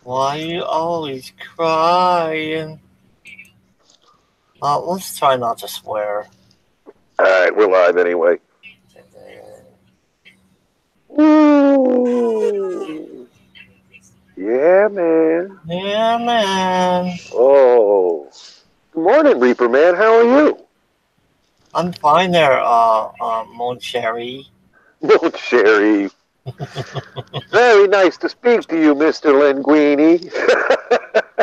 Why you always crying? Let's try not to swear. All right, we're live anyway. Woo! Yeah, man. Yeah, man. Oh, good morning, Reaper man. How are you? I'm fine there, Moncherry. No, Sherry. Very nice to speak to you, Mister Linguini.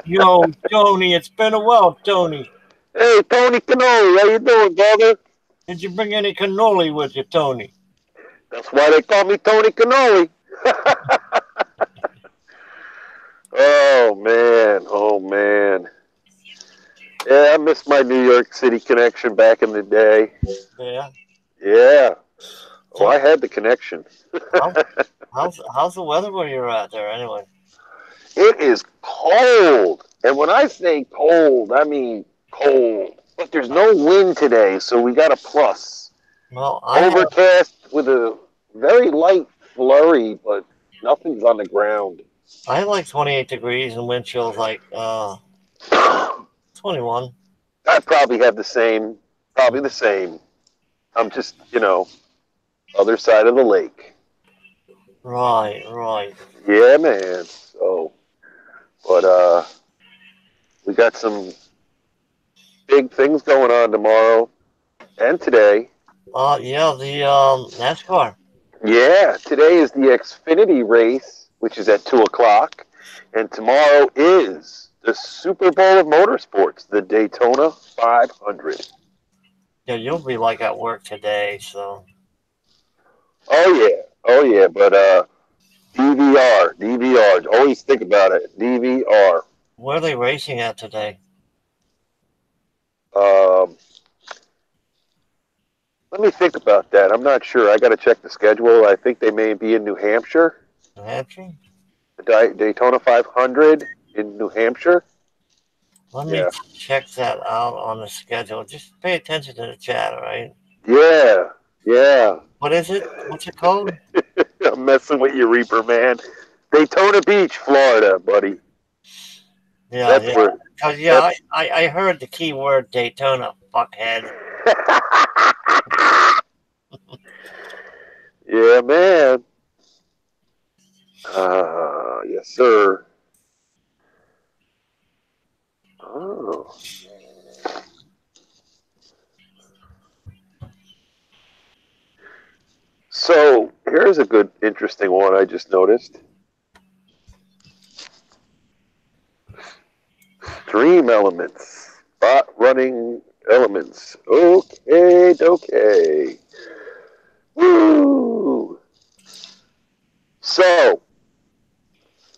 Yo, Tony, it's been a while, Tony. Hey, Tony Canoli, how you doing, brother? Did you bring any cannoli with you, Tony? That's why they call me Tony Canoli. Oh man, oh man. Yeah, I miss my New York City connection back in the day. Yeah. Yeah. Oh, So, I had the connection. how's how's the weather where you're at there, anyway? It is cold. And when I say cold, I mean cold. But there's Uh, no wind today, so we got a plus. well, Overcast with a very light flurry, but nothing's on the ground. I have like 28 degrees and wind chill's like I 21. probably have the same, probably the same. I'm just, other side of the lake. Right, right. Yeah, man. So, but we got some big things going on tomorrow and today. Yeah, the NASCAR. Yeah, today is the Xfinity race, which is at 2 o'clock, and tomorrow is the Super Bowl of motorsports, the Daytona 500. Yeah, you'll be like at work today, so Oh yeah, but DVR. Always think about it, DVR. where are they racing at today? Um, Let me think about that. I'm not sure. I got to check the schedule. I think they may be in New Hampshire, New Hampshire? the Daytona 500 in New Hampshire. Let me Yeah, check that out on the schedule. Just pay attention to the chat, all right? yeah, yeah. What is it? What's it called? I'm messing with you, Reaper man. Daytona Beach, Florida, buddy. Yeah, That's yeah. where. Cause yeah, That's. I heard the key word Daytona, fuckhead. Yeah, man. Yes, sir. Oh. So here's a good, interesting one I just noticed. Stream elements, bot running elements. Okay, okay. Woo! So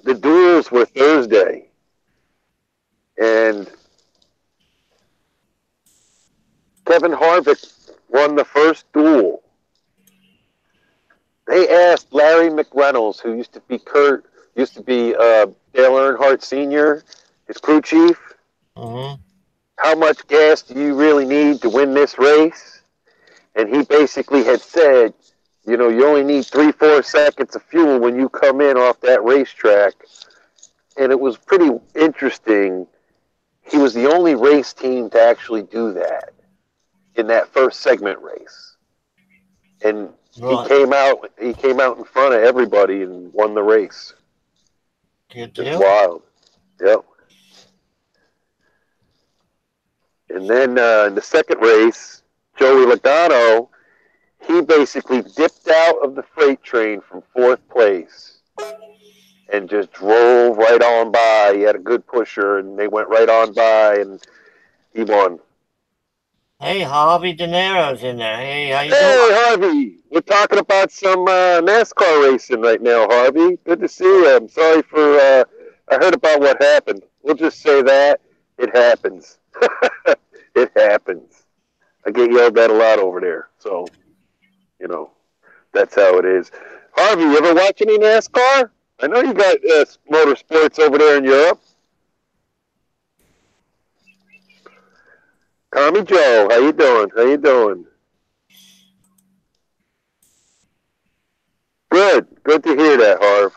the duels were Thursday, and Kevin Harvick won the first duel. They asked Larry McReynolds, who used to be Dale Earnhardt Sr., his crew chief, Mm-hmm. how much gas do you really need to win this race? And he basically had said, you only need 3-4 seconds of fuel when you come in off that racetrack. And it was pretty interesting. He was the only race team to actually do that in that first segment race. And Right. he came out in front of everybody and won the race. Good It's deal. wild. Yep. And then in the second race, Joey Logano, he basically dipped out of the freight train from fourth place and just drove right on by. He had a good pusher, and they went right on by, and he won. Hey, Harvey De Niro's in there. Hey, how you doing? Hey, Harvey, we're talking about some NASCAR racing right now, Harvey. Good to see you. I'm sorry for, I heard about what happened. We'll just say that it happens. It happens. I get yelled at a lot over there, so, you know, that's how it is. Harvey, you ever watch any NASCAR? I know you got motorsports over there in Europe. Tommy Joe, how you doing? How you doing? Good. Good to hear that, Harv.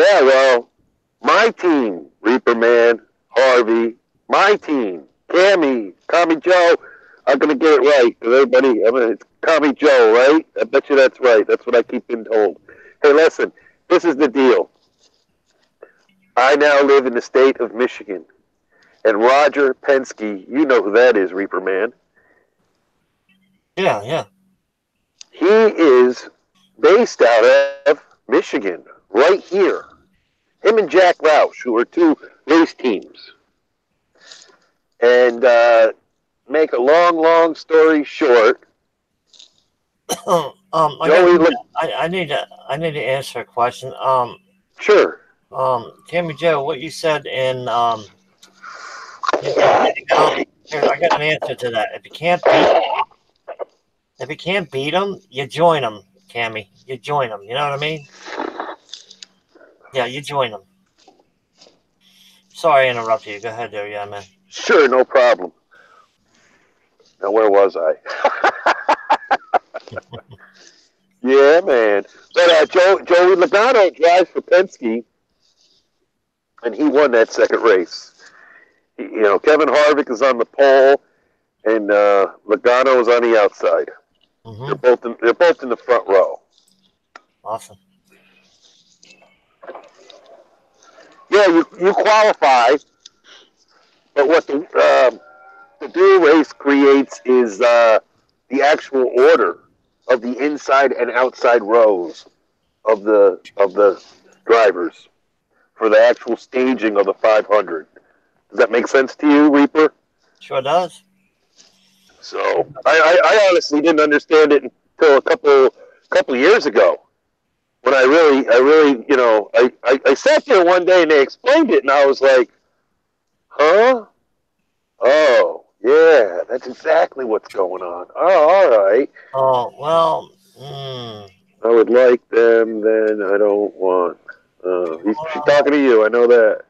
Yeah, well, my team, Reaper Man, Harvey, my team, Cammy, Tommy Joe, I'm going to get it right. Everybody, it's Tommy Joe, right? I bet you that's right. That's what I keep being told. Hey, listen, this is the deal. I now live in the state of Michigan. And Roger Penske, you know who that is, Reaper Man. Yeah, yeah. He is based out of Michigan, right here. Him and Jack Roush, who are two race teams. And make a long story short, Joey, look, I need to answer a question. sure. Tammy Joe, what you said in here, I got an answer to that. If you can't beat them, you join them, Tammy. You join them. You know what I mean? Yeah, you join them. Sorry, I interrupted you. Go ahead, there, yeah, man. Sure, no problem. Now, where was I? Yeah, man. But Joey Logano drives for Penske, and he won that second race. Kevin Harvick is on the pole, and Logano is on the outside. Mm-hmm. They're both in the front row. Awesome. Yeah, you qualify, but what the dual race creates is the actual order of the inside and outside rows of the drivers for the actual staging of the 500. Does that make sense to you, Reaper? Sure does. So I honestly didn't understand it until a couple years ago, when I really I sat there one day and they explained it, and I was like, huh? Oh, yeah, that's exactly what's going on. Oh, all right. Oh, well, I would like them, then I don't want. She's talking to you. I know that.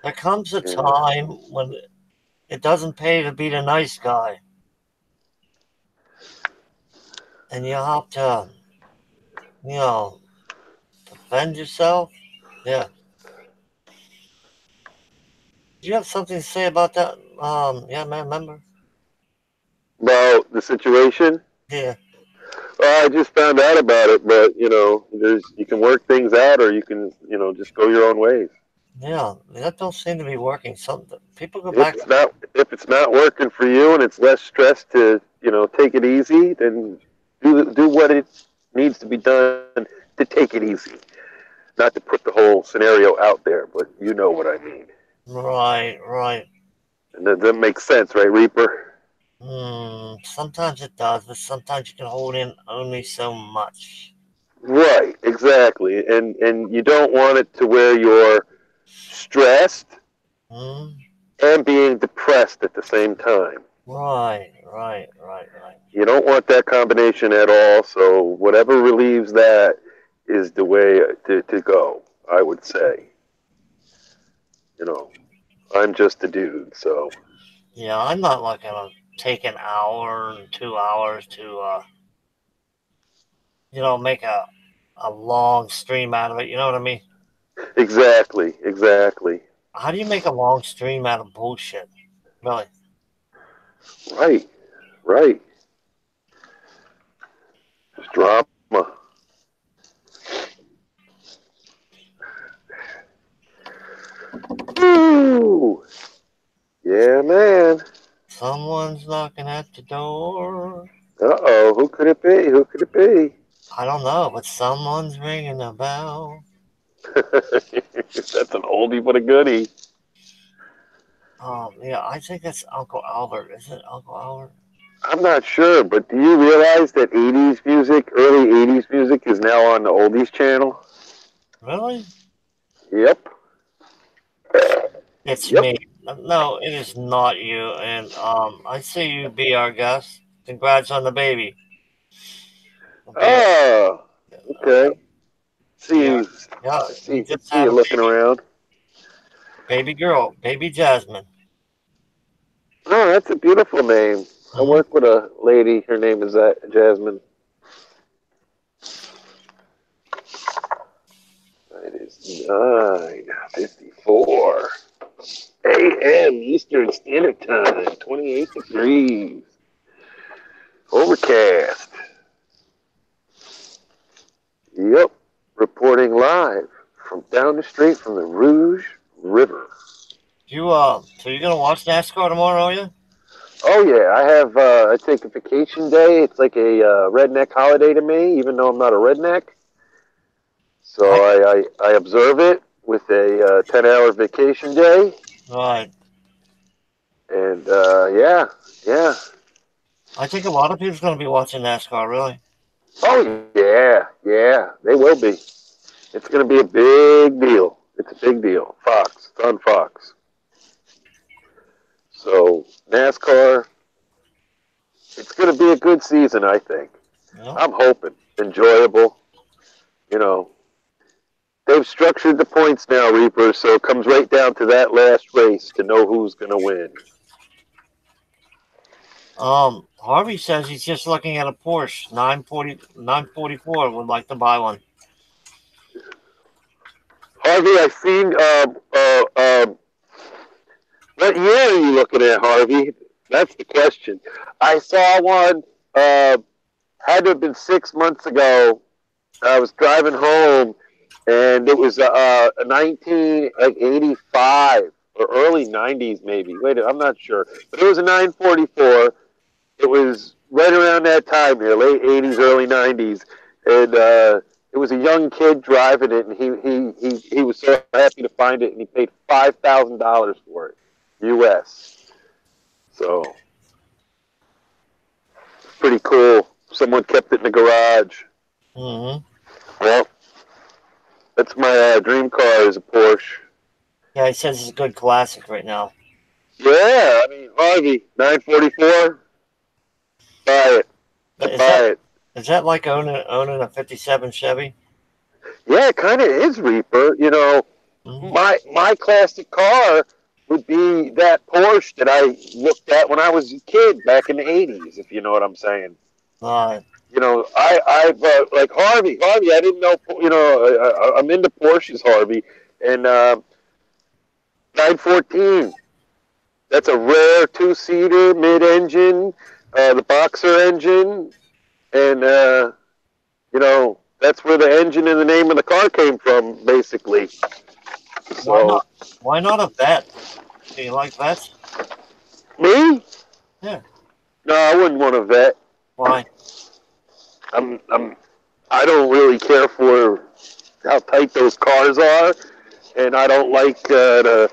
there comes a Yeah. time when it doesn't pay to be the nice guy. And you have to, you know, defend yourself. Yeah. Do you have something to say about that? Yeah, man, remember? About the situation. Yeah. Well, I just found out about it, but you can work things out, or you can just go your own ways. Yeah, that don't seem to be working. Some people go If back. it's not working for you, and it's less stress to take it easy, then do what it needs to be done to take it easy. Not to put the whole scenario out there, but you know what I mean. Right, right. And that makes sense, right, Reaper? Sometimes it does, but sometimes you can hold in only so much. Right, exactly. And you don't want it to where you're stressed Hmm. and being depressed at the same time. Right, right, right, right. You don't want that combination at all. So whatever relieves that is the way to go, I would say. I'm just a dude, so. Yeah, I'm not like gonna take an hour and 2 hours to, make a long stream out of it. You know what I mean? Exactly, exactly. How do you make a long stream out of bullshit? Really? Right, right. Just drama. Ooh. Yeah, man. Someone's knocking at the door. Uh-oh, who could it be? Who could it be? I don't know, but someone's ringing the bell. That's an oldie but a goodie. Yeah, I think it's Uncle Albert. Is it Uncle Albert? I'm not sure, but do you realize that 80s music, early 80s music, is now on the Oldies channel? Really? Yep. It's Yep. me. No, it is not you. And I see you be our guest. Congrats on the baby. Oh, okay. See Yeah, you. yeah. I You see. just See had you a looking around. baby girl, baby Jasmine. Oh, that's a beautiful name. I Hmm. work with a lady. Her name is Jasmine. It is 9:54 a.m. Eastern Standard Time, 28 degrees. Overcast. Yep. Reporting live from down the street from the Rouge River. So you're gonna watch NASCAR tomorrow, are you? Oh yeah, I take a vacation day. It's like a redneck holiday to me, even though I'm not a redneck. So I I observe it with a 10-hour vacation day. Right. And yeah. I think a lot of people's gonna be watching NASCAR. Really. Oh yeah, they will be. It's going to be a big deal. It's a big deal. Fox, it's on Fox. So NASCAR, it's going to be a good season, I think. Yep. I'm hoping enjoyable. You know, they've structured the points now, Reaper, so it comes right down to that last race to know who's going to win. Harvey says he's just looking at a Porsche 944. Would like to buy one. Harvey, I've seen. What year are you looking at, Harvey? That's the question. I saw one. Had to have been 6 months ago. I was driving home, and it was a 1985 or early 90s, maybe. Wait, I'm not sure, but it was a 944. It was right around that time here, late 80s, early 90s, and it was a young kid driving it, and he was so happy to find it, and he paid $5,000 for it, U.S. So pretty cool. Someone kept it in the garage. Mm-hmm. Well, that's my dream car is a Porsche. Yeah, he says it's a good classic right now. Yeah, I mean, Harvey, 944, buy it. Is that like owning a '57 Chevy? Yeah, it kind of is, Reaper. You know, Mm-hmm. my classic car would be that Porsche that I looked at when I was a kid back in the 80s, if you know what I'm saying. You know, I've like Harvey, I didn't know, you know, I'm into Porsches, Harvey, and 914. That's a rare two-seater mid-engine, the boxer engine, and you know that's where the engine and the name of the car came from, basically. Why So not? Why not a vet? Do you like vets? me? Yeah. No, I wouldn't want a vet. Why? I don't really care for how tight those cars are, and I don't like the.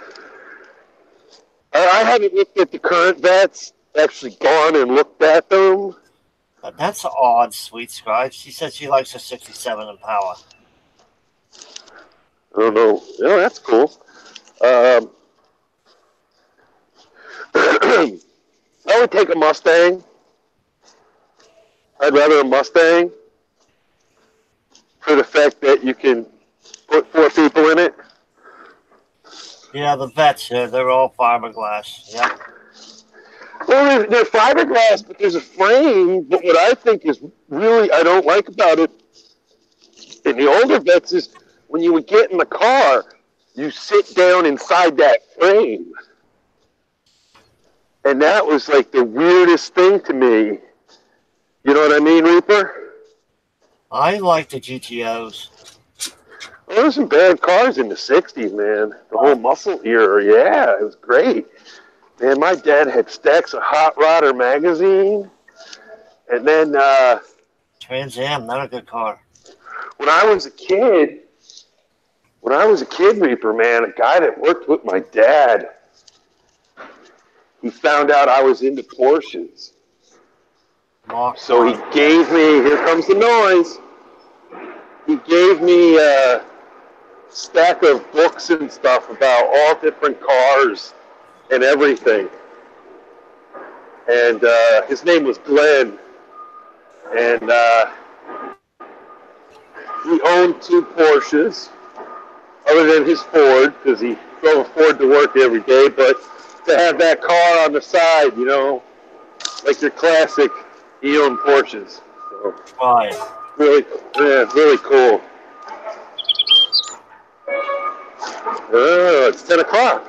I haven't looked at the current vets. Actually, gone and looked at them. That's odd, sweet scribe. She said she likes a '67 Impala. I don't know. Yeah, that's cool. I would take a Mustang. I'd rather a Mustang for the fact that you can put 4 people in it. Yeah, the vets. They're all fiberglass. Yeah. Well, they're fiberglass, but there's a frame. But what I think is really I don't like about it in the older vets is when you would get in the car, you sit down inside that frame. And that was like the weirdest thing to me. You know what I mean, Reaper? I like the GTOs. Well, there were some bad cars in the 60s, man. The whole muscle era, yeah, it was great. Man, my dad had stacks of Hot Rodder magazine. And then Trans Am, not a good car. when I was a kid, Reaper, man, a guy that worked with my dad, he found out I was into Porsches. So he gave me, here comes the noise, he gave me a stack of books and stuff about all different cars and everything. And his name was Glenn. And he owned 2 Porsches, other than his Ford, because he drove a Ford to work every day. But to have that car on the side, you know, like your classic, he owned Porsches. So, Right. really cool. Oh, it's 10 o'clock.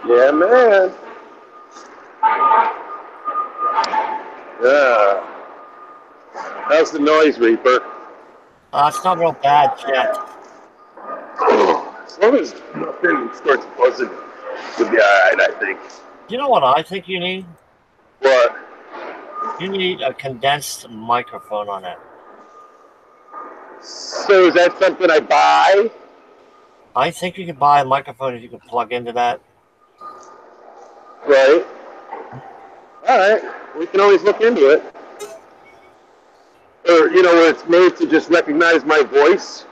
Yeah, man. Yeah. How's the noise, Reaper? It's not real bad yet. As long as nothing starts buzzing, you'll be alright, I think. You know what I think you need? What? You need a condensed microphone on it. So is that something I buy? I think you could buy a microphone if you could plug into that. Right. Alright. We can always look into it. Or, where it's made to just recognize my voice.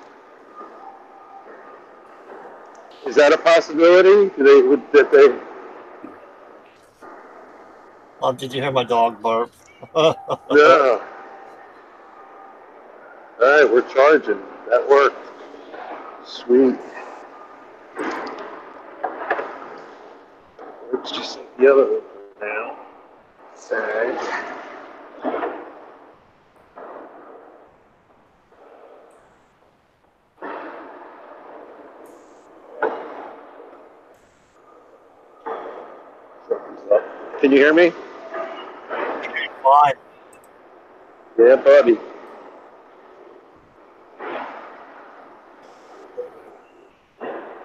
Is that a possibility? Oh, did you hear my dog bark? No. Alright, we're charging. That worked. Sweet. Let's just set the other one now. Sag. Can you hear me? Fine. Yeah, buddy.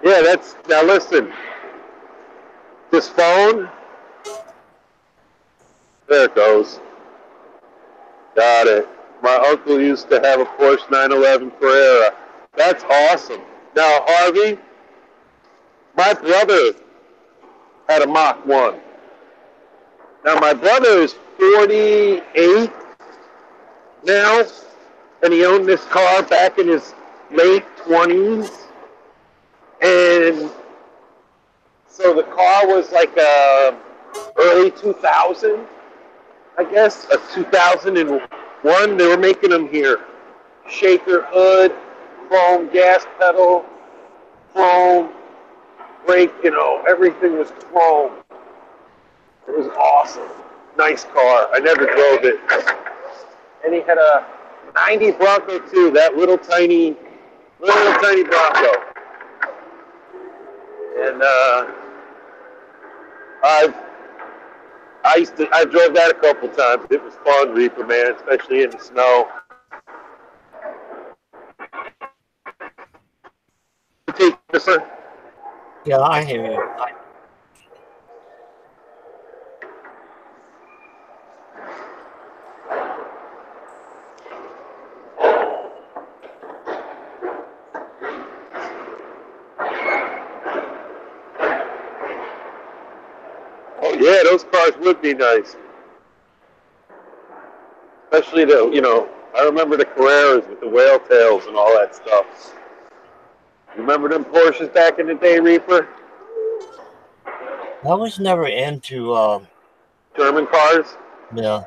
Yeah, now listen. This phone, there it goes. Got it. My uncle used to have a Porsche 911 Carrera. That's awesome. Now, Harvey, my brother had a Mach 1. Now, my brother is 48 now, and he owned this car back in his late 20s. And so the car was like early 2000, I guess, 2001. They were making them here. Shaker hood, chrome gas pedal, chrome brake, everything was chrome. It was awesome. Nice car. I never drove it. And he had a 90 Bronco too, that little tiny Bronco. And I drove that a couple times. It was fun, Reaper, man, especially in the snow. Take this one. Yeah, I hear you. Oh yeah, those cars would be nice. Especially I remember the Carreras with the whale tails and all that stuff. You remember them Porsches back in the day, Reaper? I was never into German cars? yeah.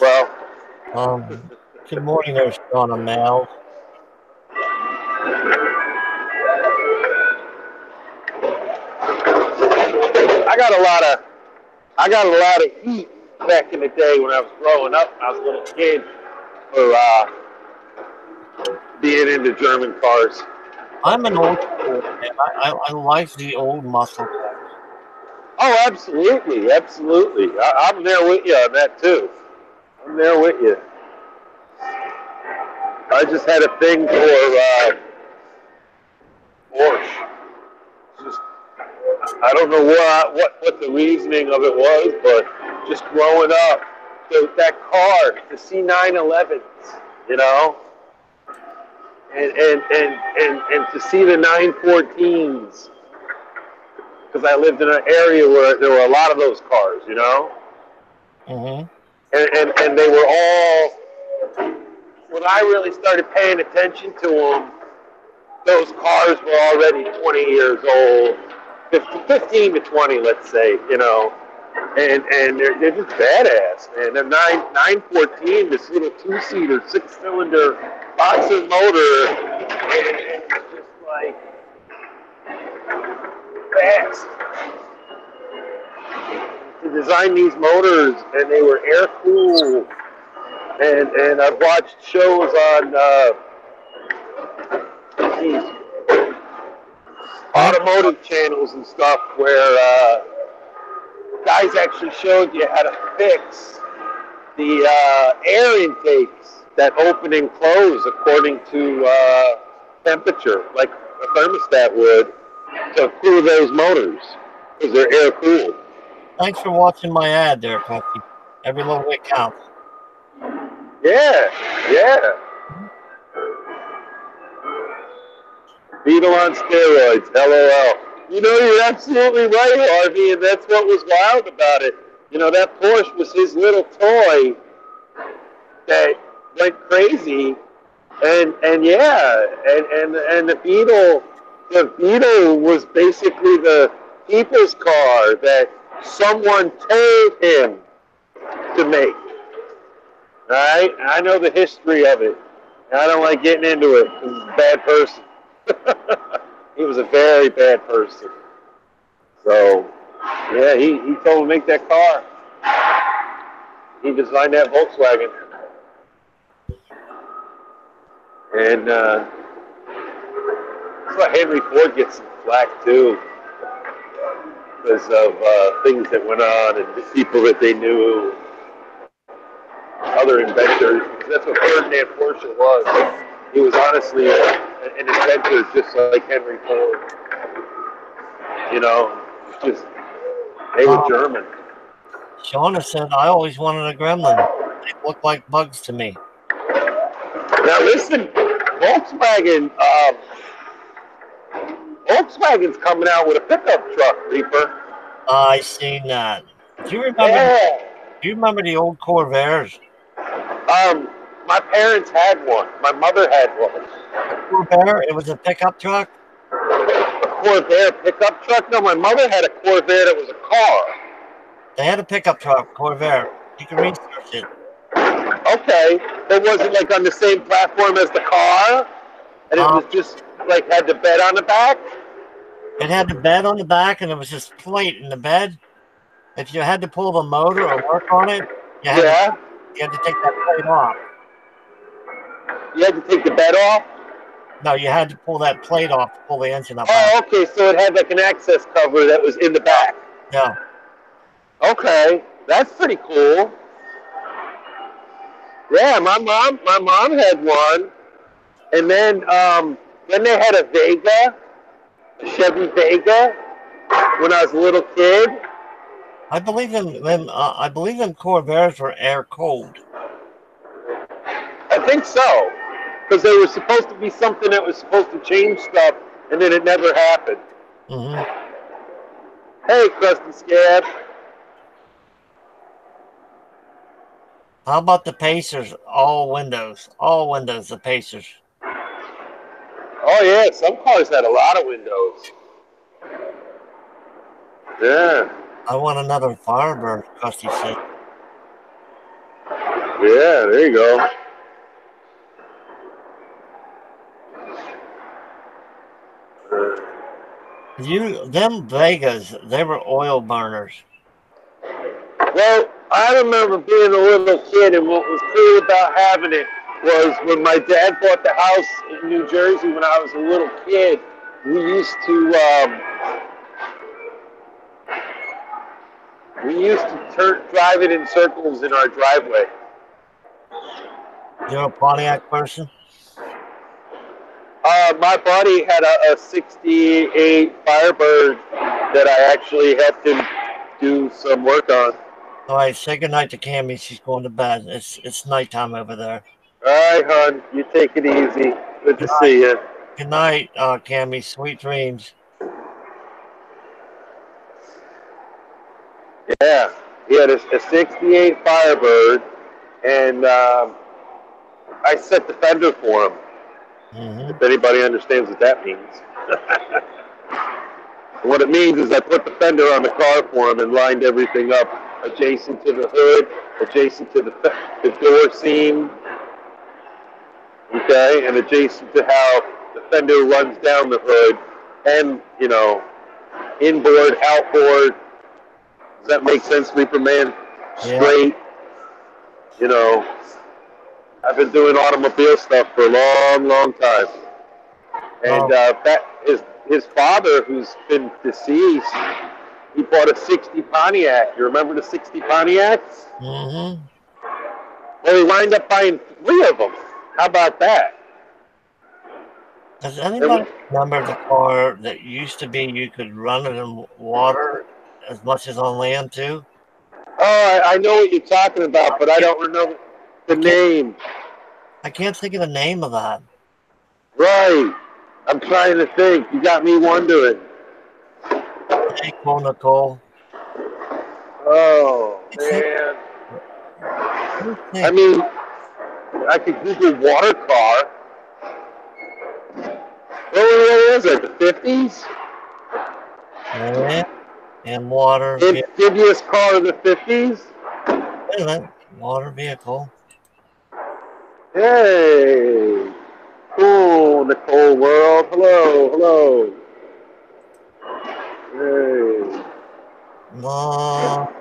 Well, Good morning there, Sean and Mel. I got a lot of heat back in the day when I was growing up. I was a little kid for being into German cars. I'm an old school man. I like the old muscle cars. Oh, absolutely, absolutely. I'm there with you on that too. I'm there with you. I just had a thing for Porsche. Just, I don't know what the reasoning of it was, but just growing up, that car, the C911s, and to see the 914s, because I lived in an area where there were a lot of those cars, Mm-hmm. And they were all, when I really started paying attention to them, those cars were already 20 years old, 15 to 20, let's say, and they're just badass, man. They're 914, this little two-seater, six-cylinder boxer motor, and it's just like fast. To design these motors, and they were air-cooled, and I've watched shows on automotive channels and stuff where guys actually showed you how to fix the air intakes that open and close according to temperature, like a thermostat would, to cool those motors because they're air cooled. Thanks for watching my ad there, Puffy. Every little bit counts. Yeah, yeah. Beetle on steroids, LOL. You know, you're absolutely right, Harvey, and that's what was wild about it. You know, that Porsche was his little toy that went crazy, and yeah, and the Beetle was basically the people's car that someone told him to make. Right? I know the history of it. I don't like getting into it because he's a bad person. He was a very bad person. So, yeah, he told him to make that car. He designed that Volkswagen. And that's why Henry Ford gets some flack, too, because of things that went on and the people that they knew, other inventors. That's what Ferdinand Porsche was. He was honestly an inventor just like Henry Ford. You know, just they were German. Shauna said, I always wanted a gremlin. They look like bugs to me. Now listen, Volkswagen's coming out with a pickup truck, Reaper. I seen that. Do you remember? Yeah. Do you remember the old Corvairs? My parents had one. My mother had one. A Corvair? It was a pickup truck? A Corvair pickup truck? No, my mother had a Corvair that was a car. They had a pickup truck, Corvair. You can research it. Okay. But was it like on the same platform as the car? And it was just like had the bed on the back? It had the bed on the back and there was this plate in the bed. If you had to pull the motor or work on it, you had to take that plate off. You had to take the bed off? No, you had to pull that plate off to pull the engine up. Oh, okay. So it had like an access cover that was in the back. Yeah. Okay, that's pretty cool. Yeah, my mom had one, and then they had a Vega, a Chevy Vega, when I was a little kid. I believe them Corvairs were air cooled. I think so, because they were supposed to be something that was supposed to change stuff, and then it never happened. Hey, Krusty Scab. How about the Pacers? All windows, the Pacers. Oh yeah, some cars had a lot of windows. Yeah. I want another Firebird, Krusty said. Yeah, there you go. Them Vegas, they were oil burners. Well, I remember being a little kid, and what was cool about having it was when my dad bought the house in New Jersey when I was a little kid, we used to drive it in circles in our driveway. You're a Pontiac person? My buddy had a 68 Firebird that I actually helped him do some work on. All right, say goodnight to Cammie. She's going to bed. It's nighttime over there. All right, hon. You take it easy. Good to see you. Good night, Cammie. Sweet dreams. Yeah, he had a 68 Firebird, and I set the fender for him. If anybody understands what that means. What it means is I put the fender on the car for him and lined everything up adjacent to the hood, adjacent to the door seam, okay, and adjacent to how the fender runs down the hood, and, you know, inboard, outboard. Does that make sense, Reaper Man? Straight, you know, I've been doing automobile stuff for a long, long time. And his father, who's been deceased, he bought a 60 Pontiac. You remember the 60 Pontiacs? Mm-hmm. Well, he wound up buying 3 of them. How about that? Does anybody remember the car that used to be you could run it in water as much as on land too? Oh, I know what you're talking about, but I don't remember the name. I can't think of the name of that. Right. I'm trying to think. You got me wondering. Hey, cool, Nicole. Oh, man. I mean, I could Google water car. What was it? The 50s? Yeah. And water. Amphibious car of the 50s? Wait a minute. Water vehicle. Hey. Cool, Nicole World. Hello, hello. Hey. No.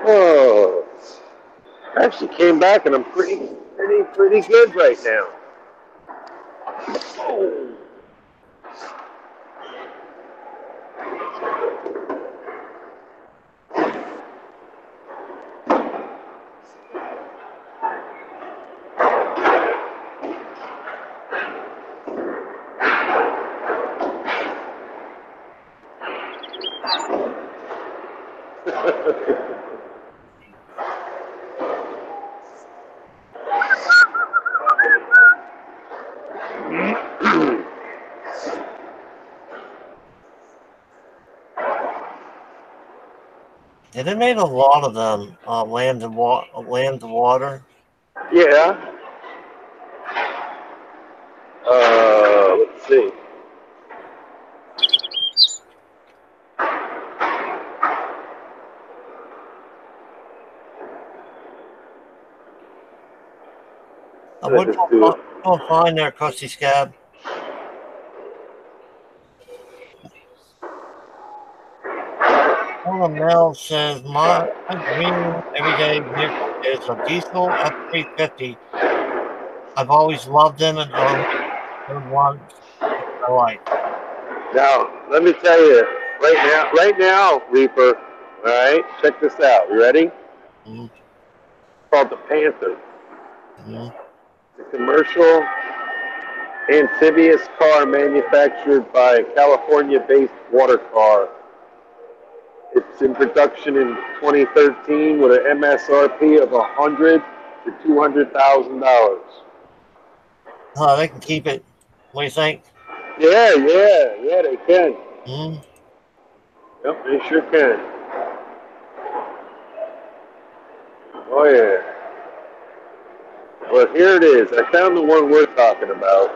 Oh. I actually came back and I'm pretty good right now. Oh. Yeah, they made a lot of them, land to water. Yeah. Let's see. What do you find there, Krusty Scab? Mel says, my dream everyday vehicle is a diesel F-350. I've always loved them and owned one in my life. Now, let me tell you, right now, Reaper, all right, check this out. You ready? Mm-hmm. It's called the Panther. Mm-hmm. It's a commercial amphibious car manufactured by a California-based water car. It's in production in 2013 with an MSRP of $100,000 to $200,000. Oh, they can keep it. What do you think? Yeah, they can. Mm-hmm. Yep, they sure can. Oh yeah. Well, here it is. I found the one we're talking about.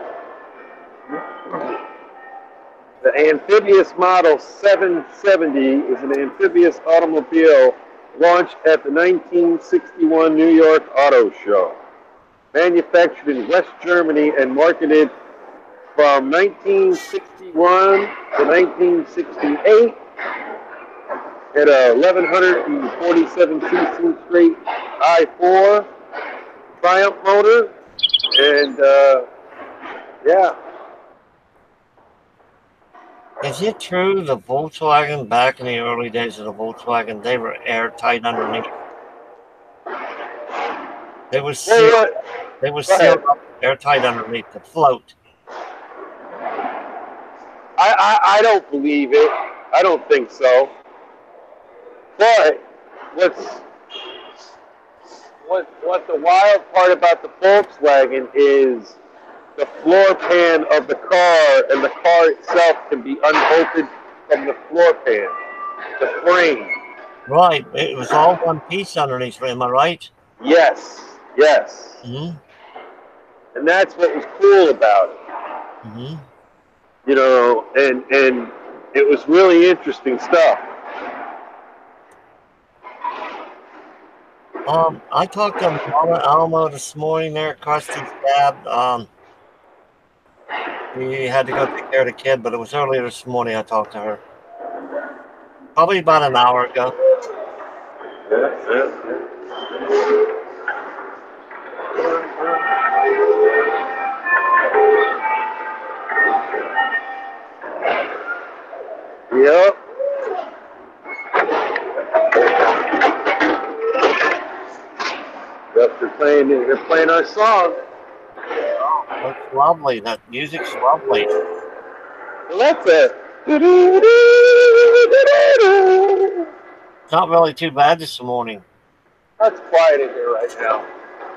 The amphibious model 770 is an amphibious automobile launched at the 1961 New York Auto Show. Manufactured in West Germany and marketed from 1961 to 1968. Had a 1147 cc straight I4 Triumph motor, and yeah. Is it true the Volkswagen back in the early days of the Volkswagen, they were airtight underneath? They were sealed. They were sealed up airtight underneath to float. I don't believe it. I don't think so. But what the wild part about the Volkswagen is the floor pan of the car, and the car itself can be unbolted from the floor pan, the frame. Right. It was all one piece underneath. Am I right? Yes. Yes. Mm-hmm. And that's what was cool about it. Mm-hmm. You know, and it was really interesting stuff. I talked to Mama Alma this morning there, Krusty Scab. We had to go take care of the kid, but it was earlier this morning I talked to her. Probably about an hour ago. Yep. Yep, they're playing our song. Looks lovely. That music's lovely. Well, that's it. It's not really too bad this morning. That's quiet in here right now.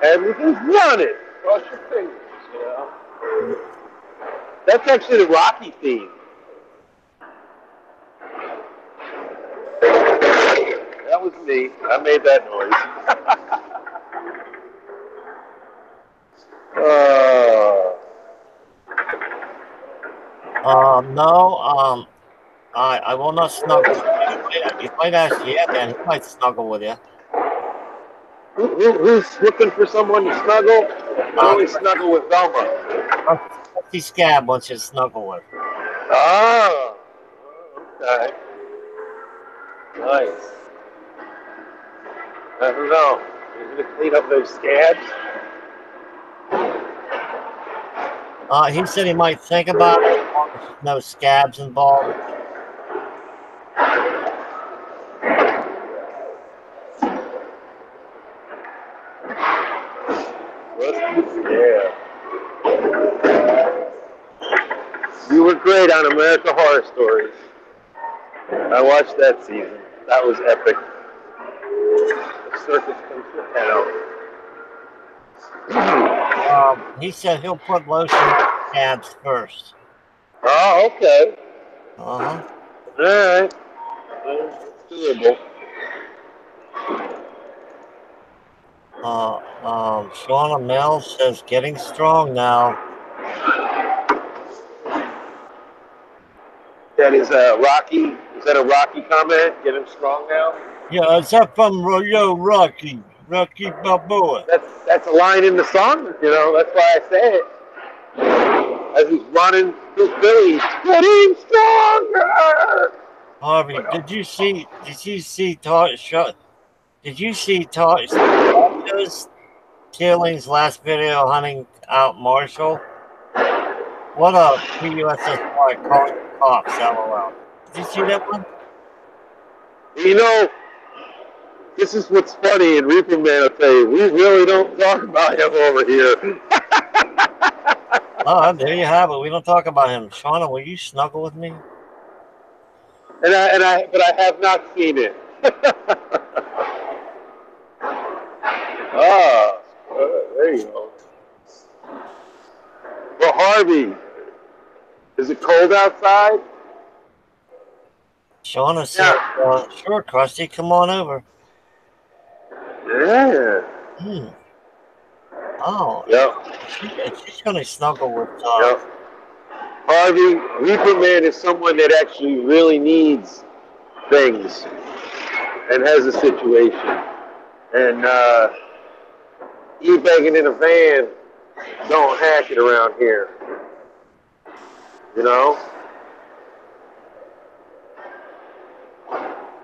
Everything's running. Cross your fingers, you know. That's actually the Rocky theme. That was me. I made that noise. No, I will not snuggle with you. You might ask Yet, and he might snuggle with you. Who's looking for someone to snuggle? I always snuggle with Velma. Trusty Scab wants you to snuggle with. Oh, okay. Nice. I don't know. You're going to clean up those scabs? He said he might think about it as long as there's no scabs involved. Yeah. You were great on American Horror Stories. I watched that season. That was epic. The circus comes to town. He said he'll put lotion on scabs first. Oh, okay. Uh-huh. All right. It's doable. Shauna Mills says getting strong now. That is a Rocky. Is that a Rocky comment? Getting strong now? Yeah, is that from Rocky Balboa? That's a line in the song. You know, that's why I say it. As he's running through Philly, getting stronger. Harvey, did you see Killing's last video hunting out Marshall? What a PUSSY calling cops, LOL. Did you see that one? You know, this is what's funny, and Reaper Man will tell you, we really don't talk about him over here. Oh, there you have it. We don't talk about him. Shauna, will you snuggle with me? But I have not seen it. There you go. Well, Harvey, is it cold outside? Shauna said, sure, Krusty, come on over. Yeah. Oh. Yep. She's going to snuggle with Yep. Harvey, Reaper Man is someone that actually really needs things and has a situation. And e-begging in a van don't hack it around here. You know?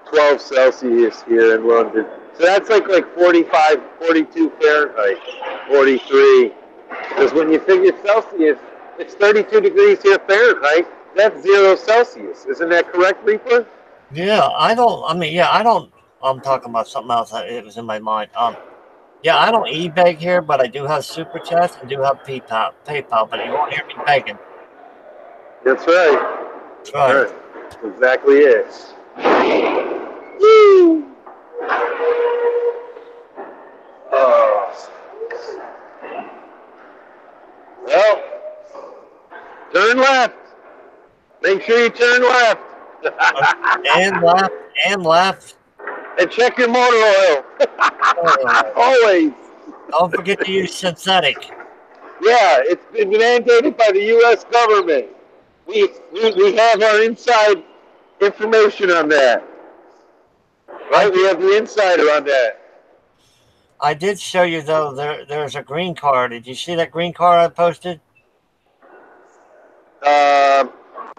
12 Celsius here in London. So that's like 45, 42 Fahrenheit, 43. Because when you figure Celsius, it's 32 degrees here Fahrenheit. That's 0 Celsius. Isn't that correct, Reaper? Yeah, I'm talking about something else. It was in my mind. Yeah, I don't e-beg here, but I do have Super Chats and do have PayPal, but you won't hear me begging. That's right. That's right. That's exactly it. Woo! Well, turn left. Make sure you turn left. and left. And check your motor oil. Always. Don't forget to use synthetic. Yeah, it's been mandated by the U.S. government. We have our inside information on that. Right? We have the insider on that. I did show you, though, there's a green car. Did you see that green car I posted?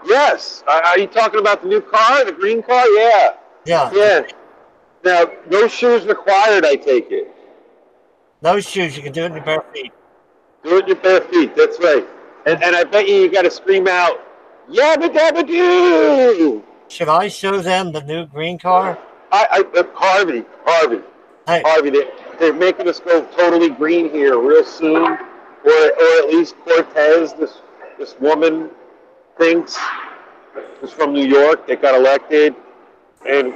Yes. Are you talking about the new car, the green car? Yeah. Yeah. Yeah. Now, no shoes required, I take it. No shoes. You can do it in your bare feet. Do it in your bare feet. That's right. And I bet you got to scream out, "Yabba dabba doo!" Should I show them the new green car? Harvey, Hey, they're making us go totally green here real soon, or at least Cortez, this woman thinks, is from New York that got elected, and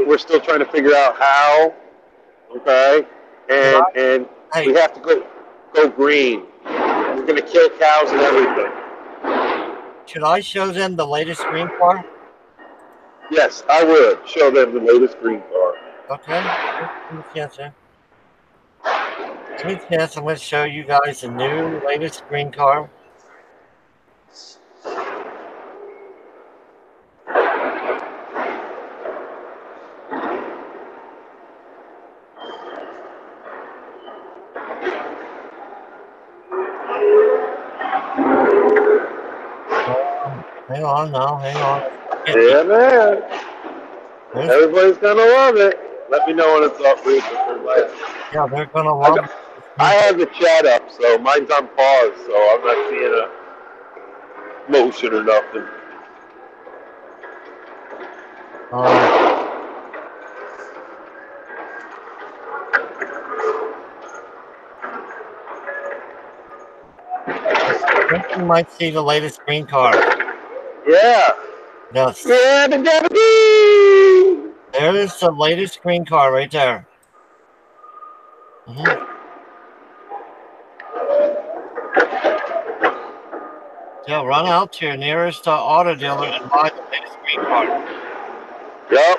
we're still trying to figure out how. Okay, should and I? we Hey, have to go green. We're gonna kill cows and everything. should I show them the latest green car? Yes, I would show them the latest green car. Okay. Give me a chance here. Give me a chance. I'm going to show you guys the new latest green car. Hang on now. Hang on. Yeah, man. There's, Everybody's gonna love it. Let me know when it's up, Reese. yeah, they're going to I love got, this I green car. have the chat up, so mine's on pause, so I'm not seeing a motion or nothing. Uh, I think you might see the latest green car. Yeah. Yes. Yeah, the deputy. There is the latest green car right there. Mm-hmm. Yeah, run out to your nearest auto dealer and buy the latest green car. Yep.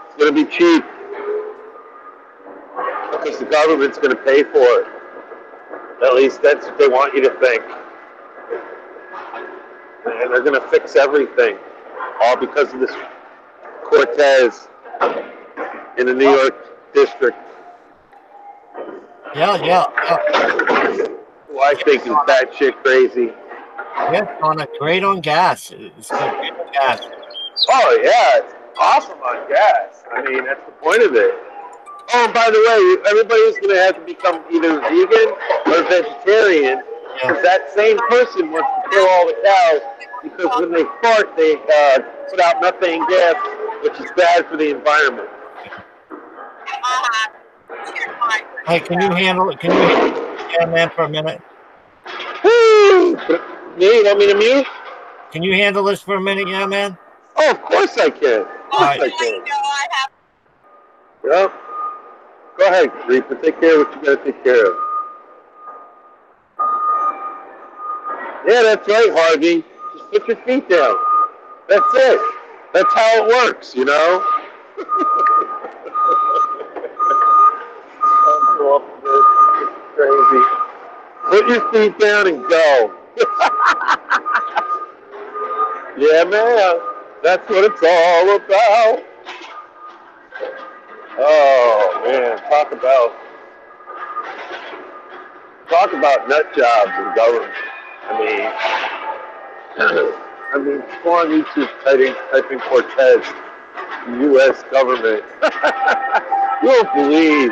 It's gonna be cheap because the government's gonna pay for it. At least that's what they want you to think. And they're gonna fix everything, all because of this Cortez in the New York district. Yeah. Who I think is batshit crazy. Yes, on a great on gas. It's good great on gas. Oh yeah, it's awesome on gas. I mean, that's the point of it. Oh, and by the way, everybody's going to have to become either vegan or vegetarian because that same person wants to kill all the cows because when they fart, they put out methane gas, which is bad for the environment. Hey, can you handle it? Can you handle it, yeah, man, for a minute? Woo! Me? You want me to mute? Can you handle this for a minute, yeah, man? Oh, of course I can. Of course I can. Yep. Go ahead, Reaper. Take care of what you got to take care of. Yeah, that's right, Harvey. Just put your feet down. That's it. That's how it works, you know? I'm so up to this. It's crazy. Put your feet down and go. Yeah, man. That's what it's all about. Oh, man. Talk about nut jobs in government. I mean, go on YouTube, typing Cortez, U.S. government. You won't believe.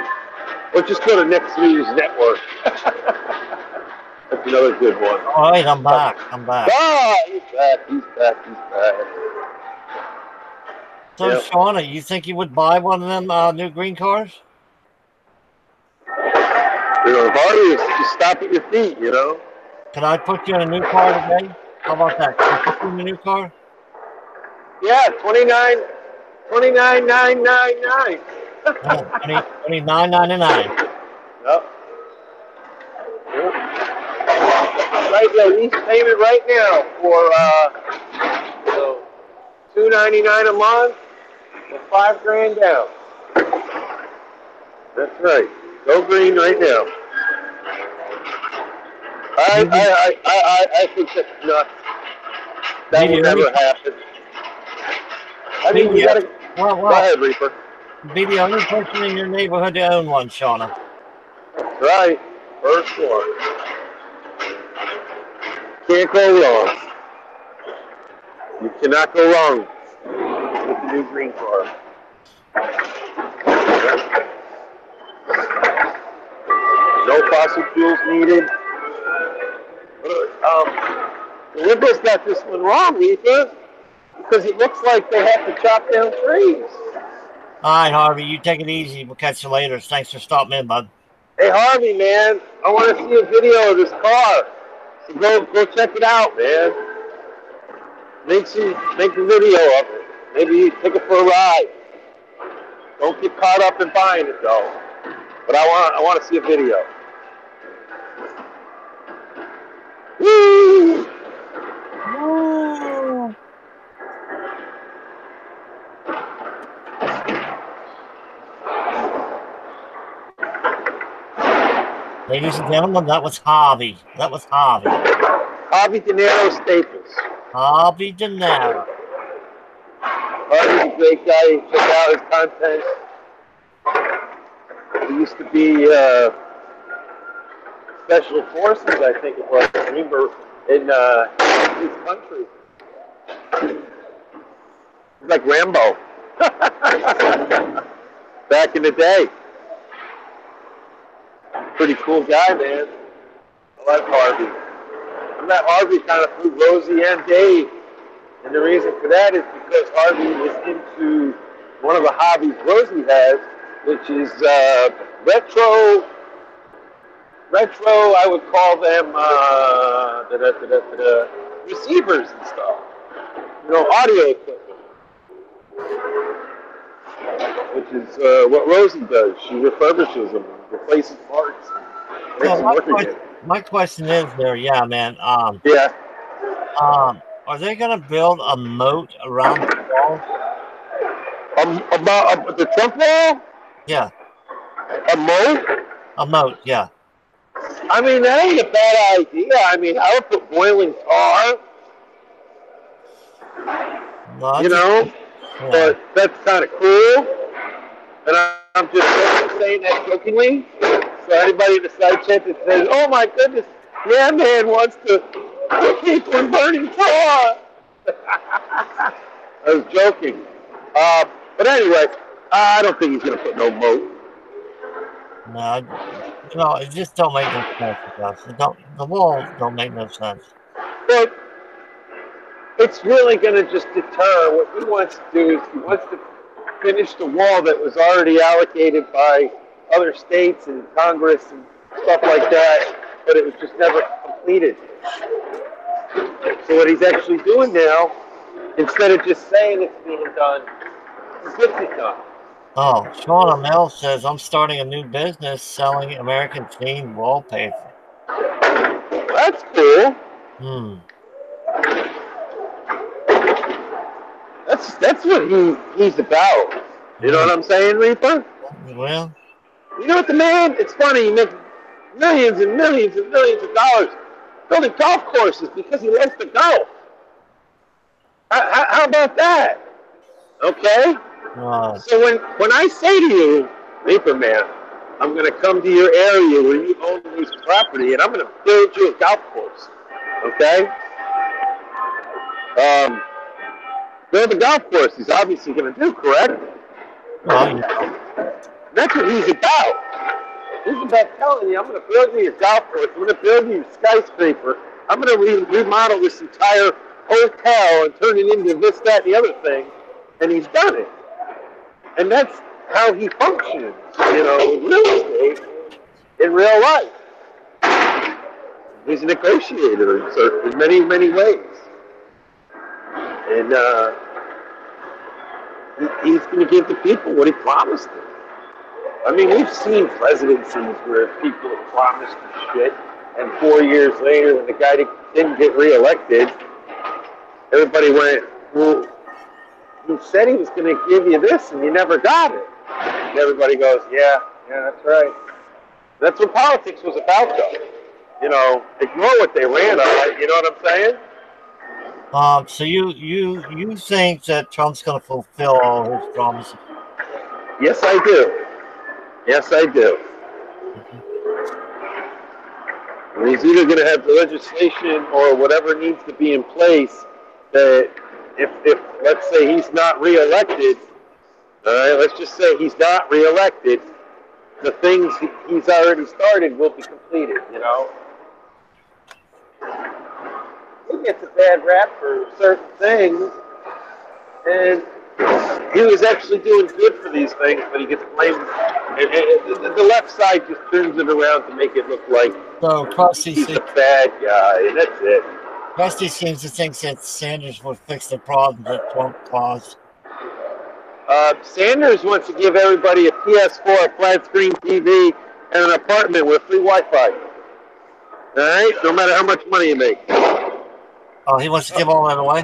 Or just go to Next News Network. That's another good one. All right, I'm back. Ah, he's back. So, Yep. Shauna, you think you would buy one of them new green cars? You know, Harvey, just stop at your feet, you know? Can I put you in a new car today? How about that? Can I put you in a new car? Yeah, 29,999. No, $29.99. Yep. Right now, lease payment right now for $299 a month with $5,000 down. That's right. Go green right now. I think that's nuts. That will never happen. I mean, we gotta. Go ahead, Reaper. Be the only person in your neighborhood to own one, Shauna. That's right. First one. Can't go wrong. You cannot go wrong with the new green car. No fossil fuels needed. The liberals got this one wrong, Ethan, because it looks like they have to chop down trees. All right, Harvey, you take it easy. We'll catch you later. Thanks for stopping in, bud. Hey, Harvey, man, I want to see a video of this car. So go check it out, man. Make a video of it. Maybe take it for a ride. Don't get caught up in buying it though. But I want to see a video. Woo! Woo! Ladies and gentlemen, that was Harvey. That was Harvey. Harvey De Niro Staples. Harvey De Niro. Harvey's a great guy. Check out his content. He used to be Special Forces, I think it was. I remember in his country. He's like Rambo. Back in the day. Pretty cool guy, man. I like Harvey. I met Harvey kind of through Rosie and Dave. And the reason for that is because Harvey is into one of the hobbies Rosie has, which is retro, I would call them receivers and stuff. You know, audio equipment. Which is what Rosie does. She refurbishes them, replaces parts, and makes them work again. My question is there, yeah, man. Yeah. Are they going to build a moat around the wall? About the Trump wall? Yeah. A moat? A moat, yeah. I mean, that ain't a bad idea. I mean, I would put boiling tar. Well, you know? Yeah. But that's kind of cool. And I'm just saying that jokingly. So anybody in the side chat that says, oh my goodness, yeah, man wants to keep on burning tar. I was joking. But anyway, I don't think he's going to put no moat. No, it just don't make no sense to us. The walls don't make no sense. But it's really going to just deter. What he wants to do is he wants to finish the wall that was already allocated by other states and Congress and stuff like that, but it was just never completed. So what he's actually doing now, instead of just saying it's being done, he gets it done. Oh, Sean Amell says, I'm starting a new business selling American themed wallpaper. That's cool. That's what he's about. You know what I'm saying, Reaper? Well, you know what, the man, it's funny, he makes millions and millions and millions of dollars building golf courses because he likes to golf. How about that? Okay? So when I say to you, Reaper Man, I'm going to come to your area where you own this property and I'm going to build you a golf course. Okay? Build a golf course he's obviously going to do, correct? That's what he's about. He's about telling you, I'm going to build you a golf course. I'm going to build you a skyscraper. I'm going to remodel this entire hotel and turn it into this, that, and the other thing. And he's done it. And that's how he functions, you know, in real estate, in real life. He's a negotiator in many, many ways. And he's going to give the people what he promised them. I mean, we've seen presidencies where people have promised shit, and 4 years later, when the guy didn't get reelected, everybody went, well, he said he was going to give you this, and you never got it. And everybody goes, yeah, that's right. That's what politics was about, though. You know, ignore what they ran on. You know what I'm saying? So you think that Trump's going to fulfill all his promises? Yes, I do. Yes, I do. And he's either going to have the legislation or whatever needs to be in place that if let's say he's not reelected, All right, let's just say he's not reelected. The things he's already started will be completed, you know? He gets a bad rap for certain things, and he was actually doing good for these things, but he gets blamed. And the left side just turns it around to make it look like So he's a bad guy, and that's it. Krusty seems to think that Sanders will fix the problems that Trump caused. Sanders wants to give everybody a PS4, a flat screen TV, and an apartment with free Wi-Fi. All right, no matter how much money you make. Oh, he wants to give all that away?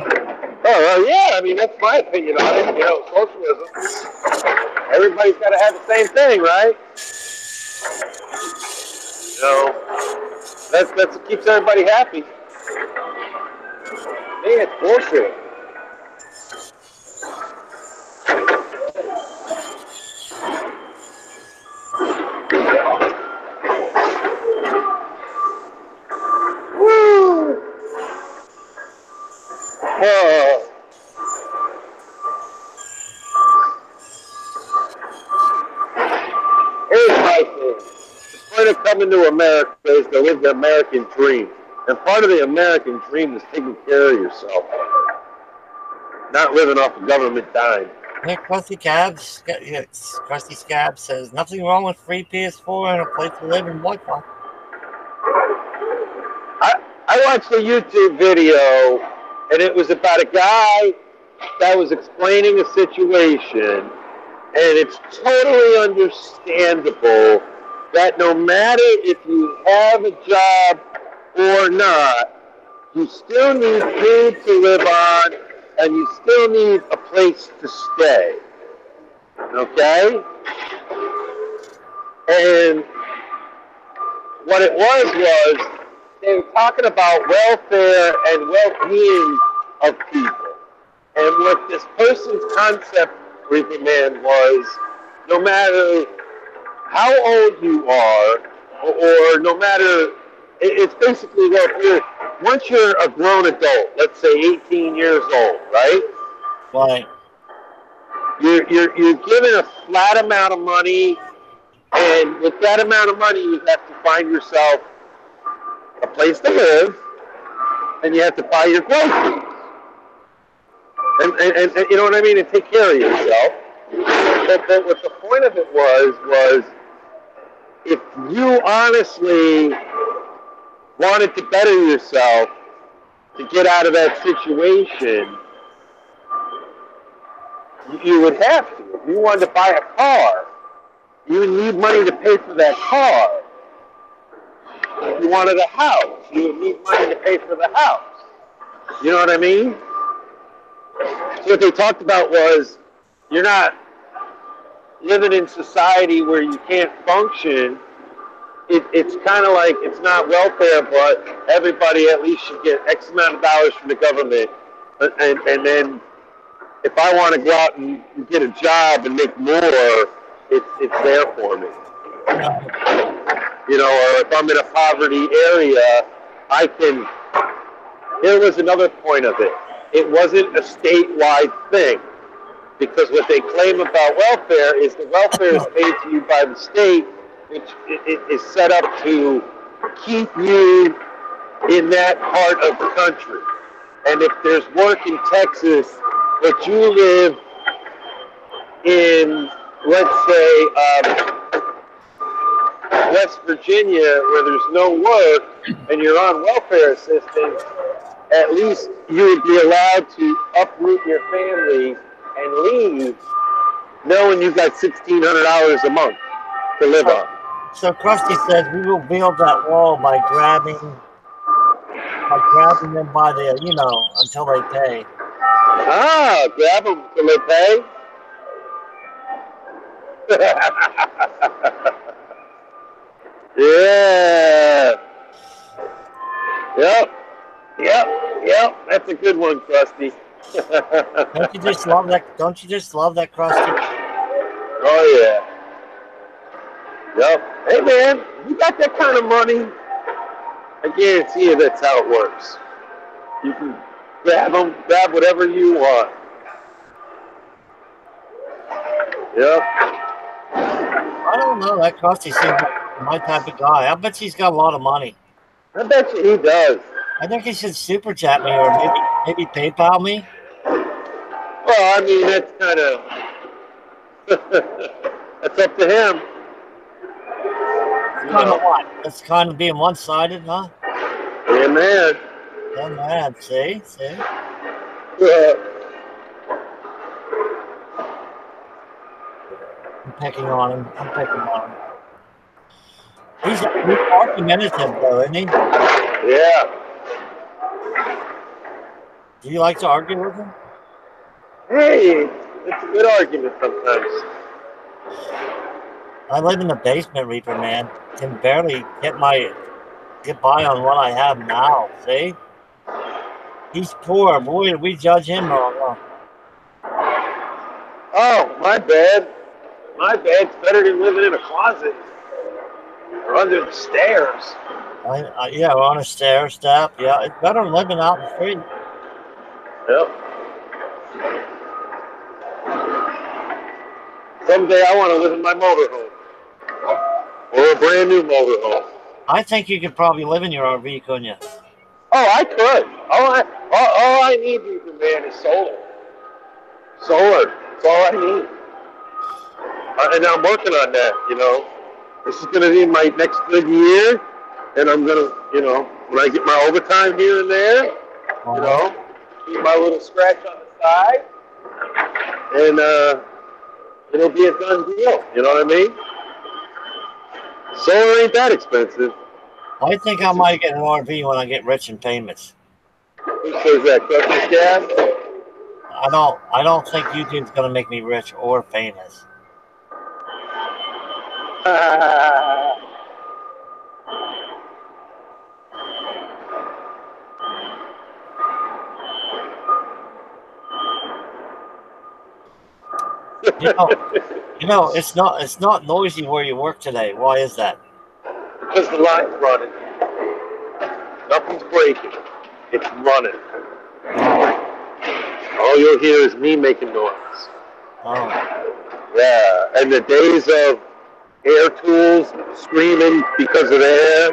Oh, yeah. I mean, that's my opinion on it. You know, socialism. Everybody's got to have the same thing, right? You know, that's what keeps everybody happy. Man, it's bullshit. Woo! Here's my thing. The point of coming to America is to live the American dream. And part of the American dream is taking care of yourself. Not living off a government dime. Yeah, Krusty Scab says nothing wrong with free PS4 and a place to live in Wi-Fi. I watched a YouTube video, and it was about a guy that was explaining a situation, and it's totally understandable that no matter if you have a job or not, you still need food to live on, and you still need a place to stay. Okay? And what it was they were talking about welfare and well-being of people. And what this person's concept, Reaper Man, was no matter how old you are, or no matter, it's basically welfare. Once you're a grown adult, let's say 18 years old, right? Right. You're given a flat amount of money, and with that amount of money, you have to find yourself a place to live, and you have to buy your groceries. And you know what I mean? And take care of yourself. But what the point of it was if you honestly wanted to better yourself to get out of that situation, you would have to. If you wanted to buy a car, you would need money to pay for that car. If you wanted a house, you would need money to pay for the house. You know what I mean? So what they talked about was you're not living in society where you can't function. It's kind of like it's not welfare, but everybody at least should get X amount of dollars from the government. And then if I want to go out and get a job and make more, it's there for me. You know, or if I'm in a poverty area, I can. Here was another point of it. It wasn't a statewide thing, because what they claim about welfare is the welfare is paid to you by the state, which is set up to keep you in that part of the country. And if there's work in Texas, but you live in, let's say, West Virginia, where there's no work, and you're on welfare assistance, at least you would be allowed to uproot your family and leave, knowing you've got $1,600 a month to live on. So Krusty says we will build that wall by grabbing them by the, until they pay. Ah, grab them until they pay? Yeah. Yep. That's a good one, Krusty. Don't you just love that? Don't you just love that, Krusty? Oh yeah. Yep. Hey man, you got that kind of money? I guarantee you that's how it works. You can grab whatever you want. Yep. I don't know. That Krusty seems like my type of guy. I bet he's got a lot of money. I bet you he does. I think he should super chat me or maybe PayPal me. Well, I mean, that's kind of that's up to him. It's kind of what? That's kind of being one-sided, huh? Yeah, man. Yeah, man. See. Yeah. I'm picking on him. He's argumentative, though, isn't he? Yeah. Do you like to argue with him? Hey, it's a good argument sometimes. I live in the basement, Reaper man. Can barely get by on what I have now. See, he's poor. Boy, did we judge him wrong. Oh, my bad. My bad. It's better than living in a closet or under the stairs. Yeah, we're on a stair step. Yeah, it's better than living out in the street. Yep. Someday I want to live in my motorhome or a brand new motorhome. I think you could probably live in your RV, couldn't you? Oh, I could. All I need, man, is solar. Solar. That's all I need. And I'm working on that, you know. This is going to be my next good year. And I'm going to, when I get my overtime here and there, keep my little scratch on the side. And it'll be a done deal. You know what I mean? Solar ain't that expensive. I think I might get an RV when I get rich in payments. Who says that? Christmas gas? I don't think YouTube's gonna make me rich or famous. It's not noisy where you work today. Why is that? Because the line's running. Nothing's breaking. It's running. All you'll hear is me making noise. Oh. Yeah, and the days of air tools screaming because of air.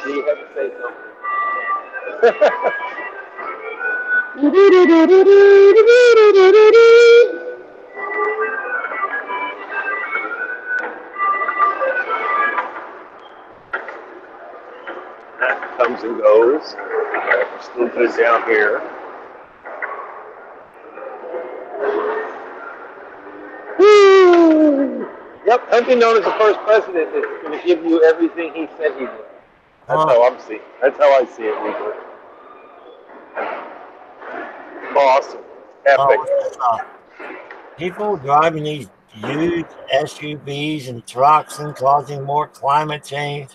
So you have to say something. That comes and goes. We're still good down here. Yep, Hunting known as the first president is going to give you everything he said he would. That's how I'm seeing. That's how I see it. Awesome, epic. People driving these huge SUVs and trucks and causing more climate change.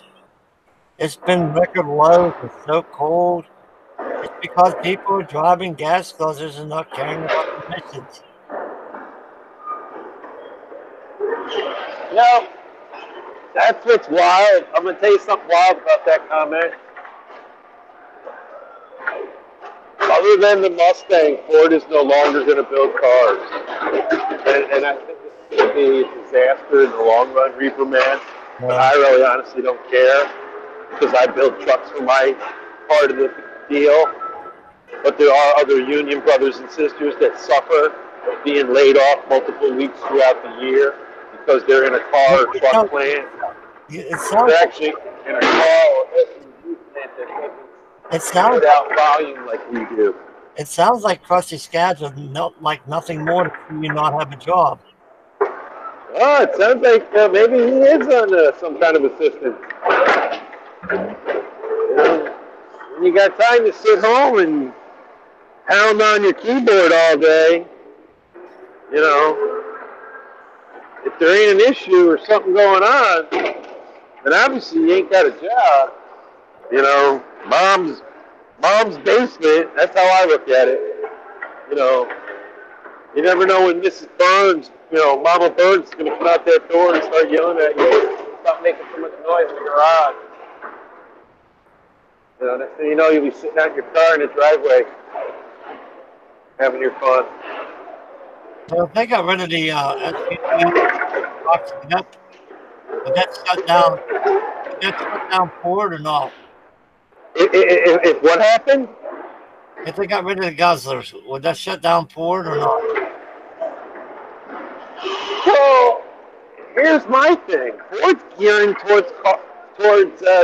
It's been record lows. It's so cold. It's because people are driving gas guzzlers and not caring about emissions. That's what's wild. I'm going to tell you something wild about that comment. Other than the Mustang, Ford is no longer going to build cars. And I think this is going to be a disaster in the long run, Reaper Man. But I really honestly don't care because I build trucks for my part of the deal. But there are other union brothers and sisters that suffer being laid off multiple weeks throughout the year because they're in a car or truck plant. They're actually in a car or SUV plant that doesn't put out volume like we do. It sounds like Krusty Scabs is like nothing more to you not have a job. Oh, it sounds like maybe he is on some kind of assistance. When you got time to sit home and pound on your keyboard all day, if there ain't an issue or something going on, then obviously you ain't got a job. Mom's basement, that's how I look at it. You never know when Mrs. Burns, Mama Burns is going to come out that door and start yelling at you. Stop making so much noise in the garage. Next thing you know, you'll be sitting out in your car in the driveway, having your fun. So if they got rid of the SUV trucks, would that shut down? Would that shut down Ford or not? If what happened? If they got rid of the Guzzlers, would that shut down Ford or not? Well, here's my thing. Ford's gearing towards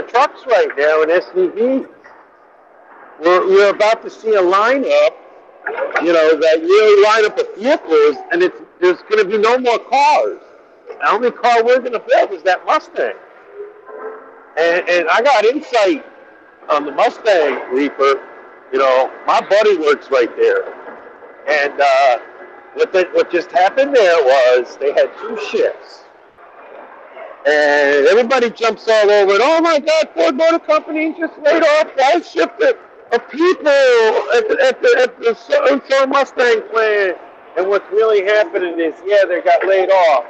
trucks right now and SUVs. We're about to see a lineup, that yearly lineup of vehicles, and there's going to be no more cars. The only car we're going to build is that Mustang. And I got insight on the Mustang Reaper. My buddy works right there. And what just happened there was they had two shifts. And everybody jumps all over it. Oh my God, Ford Motor Company just laid off 5 shifts of people at the so Mustang plant. And what's really happening is, they got laid off.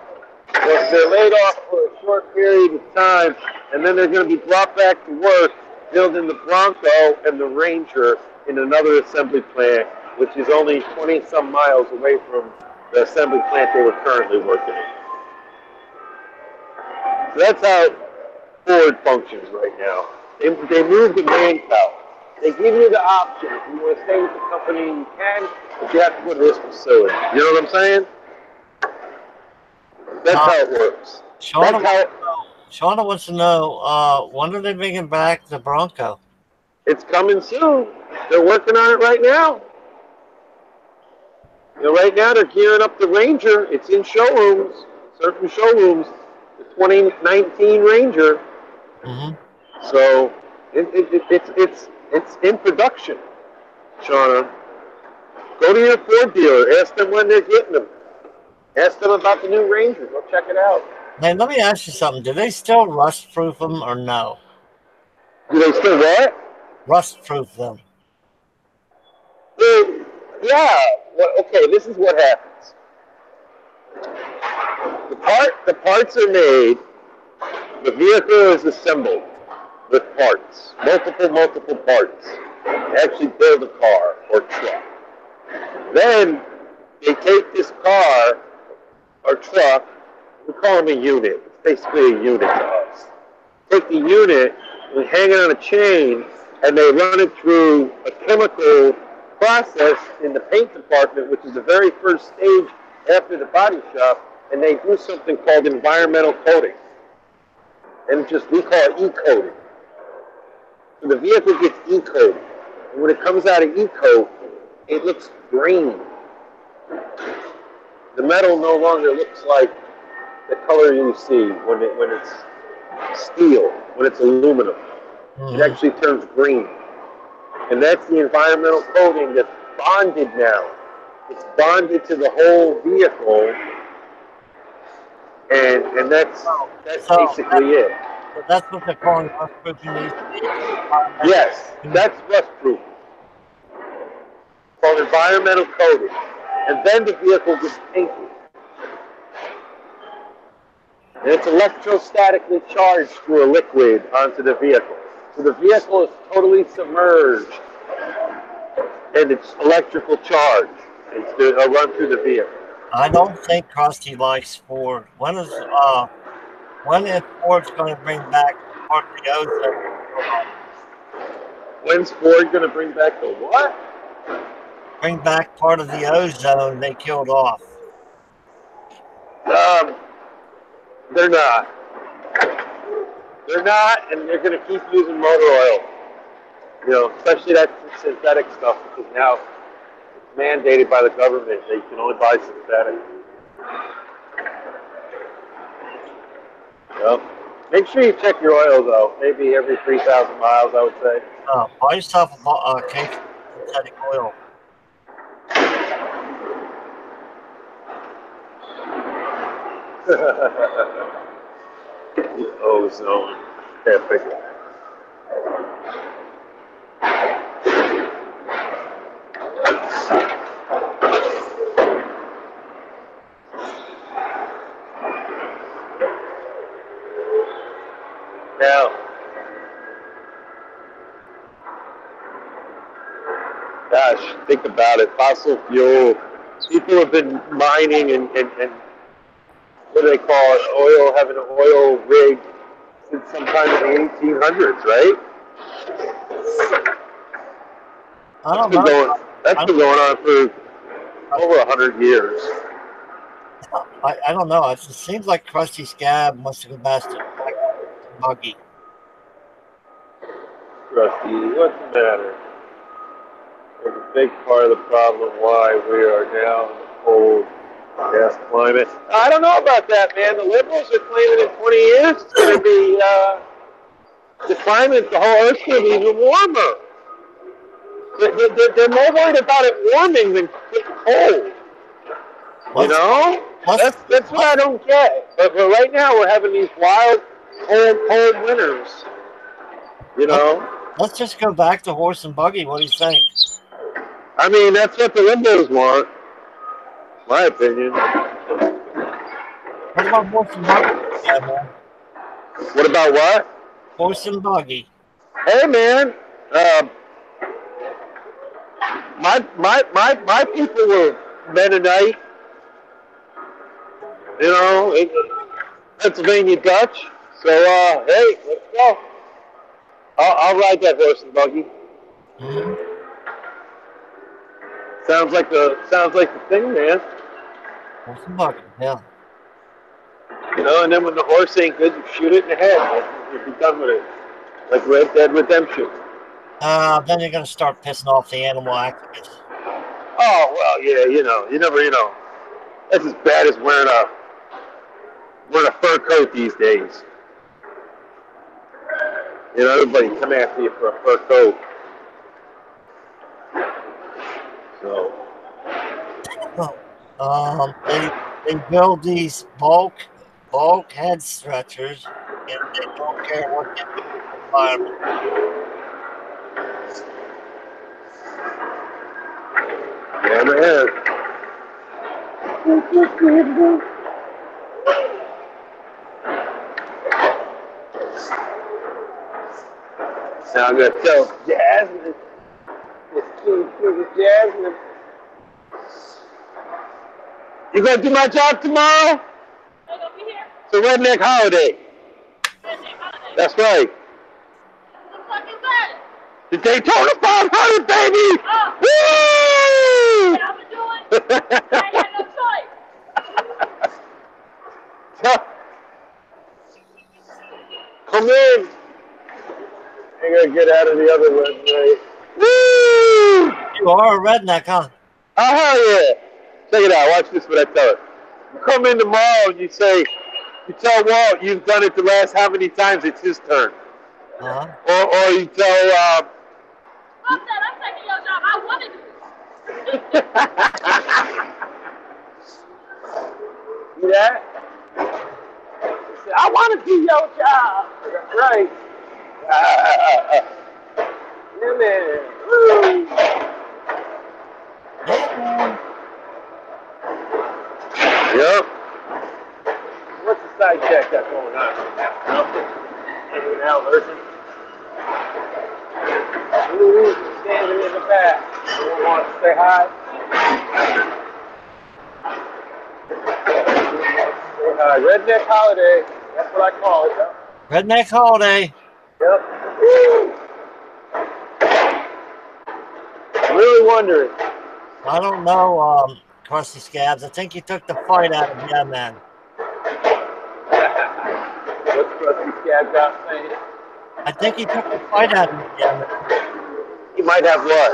They're laid off for a short period of time, and then they're going to be brought back to work building the Bronco and the Ranger in another assembly plant, which is only 20-some miles away from the assembly plant they were currently working in. So that's how Ford functions right now. They move the manpower. They give you the option. If you want to stay with the company, you can, but you have to go to this facility. You know what I'm saying? That's how it works. Shauna wants to know, when are they bringing back the Bronco? It's coming soon. They're working on it right now. Right now they're gearing up the Ranger. It's in showrooms, certain showrooms, the 2019 Ranger. Mm-hmm. So it's in production, Shauna. Go to your Ford dealer. Ask them when they're getting them. Ask them about the new Ranger. Go check it out. Hey, let me ask you something. Do they still rust-proof them or no? Do they still what? Rust-proof them. Yeah. Well, okay, this is what happens. The parts are made. The vehicle is assembled with parts, multiple parts. They actually build a car or truck. Then they take this car or truck, we call them a unit. It's basically a unit to us. Take the unit, we hang it on a chain, and they run it through a chemical process in the paint department, which is the very first stage after the body shop, and they do something called environmental coating. And we call it E-coating. So the vehicle gets E-coated. And when it comes out of E-coat, it looks green. The metal no longer looks like the color you see when it's steel, when it's aluminum. Mm-hmm. It actually turns green. And that's the environmental coating that's bonded now. It's bonded to the whole vehicle, and that's basically it. So that's what they're calling rust-proofing these days? Yes, that's rust-proof. Called environmental coating. And then the vehicle gets painted. And it's electrostatically charged through a liquid onto the vehicle. So the vehicle is totally submerged and it's electrical charge. It's to run through the vehicle. I don't think Krusty likes Ford. When is Ford's going to bring back part of the ozone? When's Ford going to bring back the what? Bring back part of the ozone they killed off. They're not. They're not, and they're going to keep using motor oil. Especially that synthetic stuff, because now it's mandated by the government that you can only buy synthetic. Make sure you check your oil, though. Maybe every 3,000 miles, I would say. Buy yourself a case of synthetic oil. The ozone. Epic. Now, gosh, think about it. Fossil fuel people have been mining and what do they call it? Oil, having an oil rig since sometime in the 1800s, right? I don't know. That's been going on for over 100 years. I don't know. It seems like Krusty Scab must have gone back to Buggy. Krusty, what's the matter? It's a big part of the problem why we are now in the cold gas climate. I don't know about that, man. The liberals are claiming in 20 years it's going to be the climate, the whole Earth's going to be even warmer. They're more worried about it warming than cold. You know? That's what I don't get. But right now we're having these wild, cold winters. You know? Let's just go back to horse and buggy. What do you think? I mean, that's what the liberals want. My opinion. What about horse and buggy? Yeah, man. What about what? Horse and buggy. Hey, man. My people were Mennonite. You know, Pennsylvania Dutch. So, hey, let's go. I'll ride that horse and buggy. Mm-hmm. Sounds like the thing, man. Horse and buggy, yeah. You know, and then when the horse ain't good, you shoot it in the head. You'll be done with it. Like Red Dead Redemption. Then you're gonna start pissing off the animal activists. Oh well, yeah, you know, you never, you know, that's as bad as wearing a fur coat these days. You know, everybody come after you for a fur coat. So, they build these bulk head stretchers, and they don't care what they do with the environment. Yeah, man. Now I'm gonna tell Jasmine. Jasmine. You gonna do my job tomorrow? I'm gonna be here. It's a redneck holiday. Redneck holiday. That's right. What the fuck is that? The Daytona 500, baby! Oh. Woo! What I've been doing? I ain't had no choice. Come in. I'm gonna get out of the other redneck. Woo! You are a redneck, huh? Oh, hell yeah. Check it out. Watch this, what I tell her. You come in tomorrow and you tell Walt you've done it the last how many times it's his turn. Uh-huh. Or you tell, Fuck that, I'm taking your job. I wanted to. See that? I want to do your job. Right. Yeah, man. Woo. Yep. What's the side check got going on right now? Nothing. Hanging out, lurking. Ooh, standing in the back. Anyone want to say hi? Redneck holiday. That's what I call it. Yep. Redneck holiday. Yep. Woo. I'm really wondering. I don't know, Krusty Scabs. I think you took the fight out of him, man. What's Krusty Scabs out saying? I think he took the fight out of him, man. He might have what?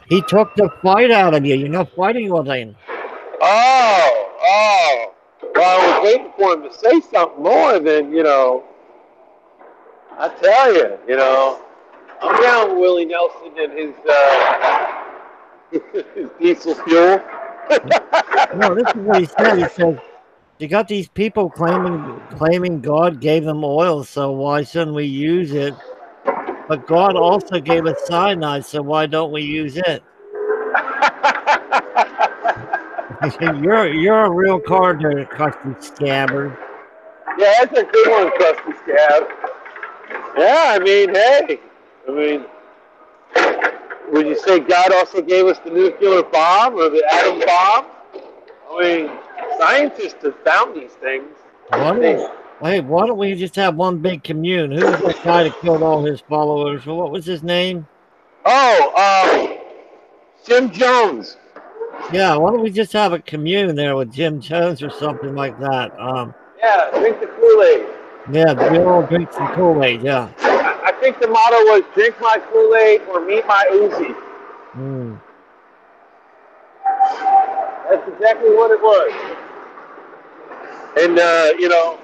He took the fight out of you. You're not fighting with him. Oh. Well, I was waiting for him to say something more than, you know, I tell you, you know, I'm down with Willie Nelson and his diesel fuel. No, this is what he said. He said, you got these people claiming God gave them oil, so why shouldn't we use it? But God also gave us cyanide, so why don't we use it? You're a real card there, Krusty Scabber. Yeah, that's a good one, Krusty Scab. Yeah, I mean, hey. I mean, would you say God also gave us the nuclear bomb or the atom bomb? I mean, scientists have found these things. Why don't we just have one big commune? Who was that guy that killed all his followers? What was his name? Oh, Jim Jones. Yeah, why don't we just have a commune there with Jim Jones or something like that? Yeah, drink the Kool-Aid. Yeah, we all drink some Kool-Aid, yeah. I think the motto was drink my Kool-Aid or meet my Uzi. Mm. That's exactly what it was. And, you know,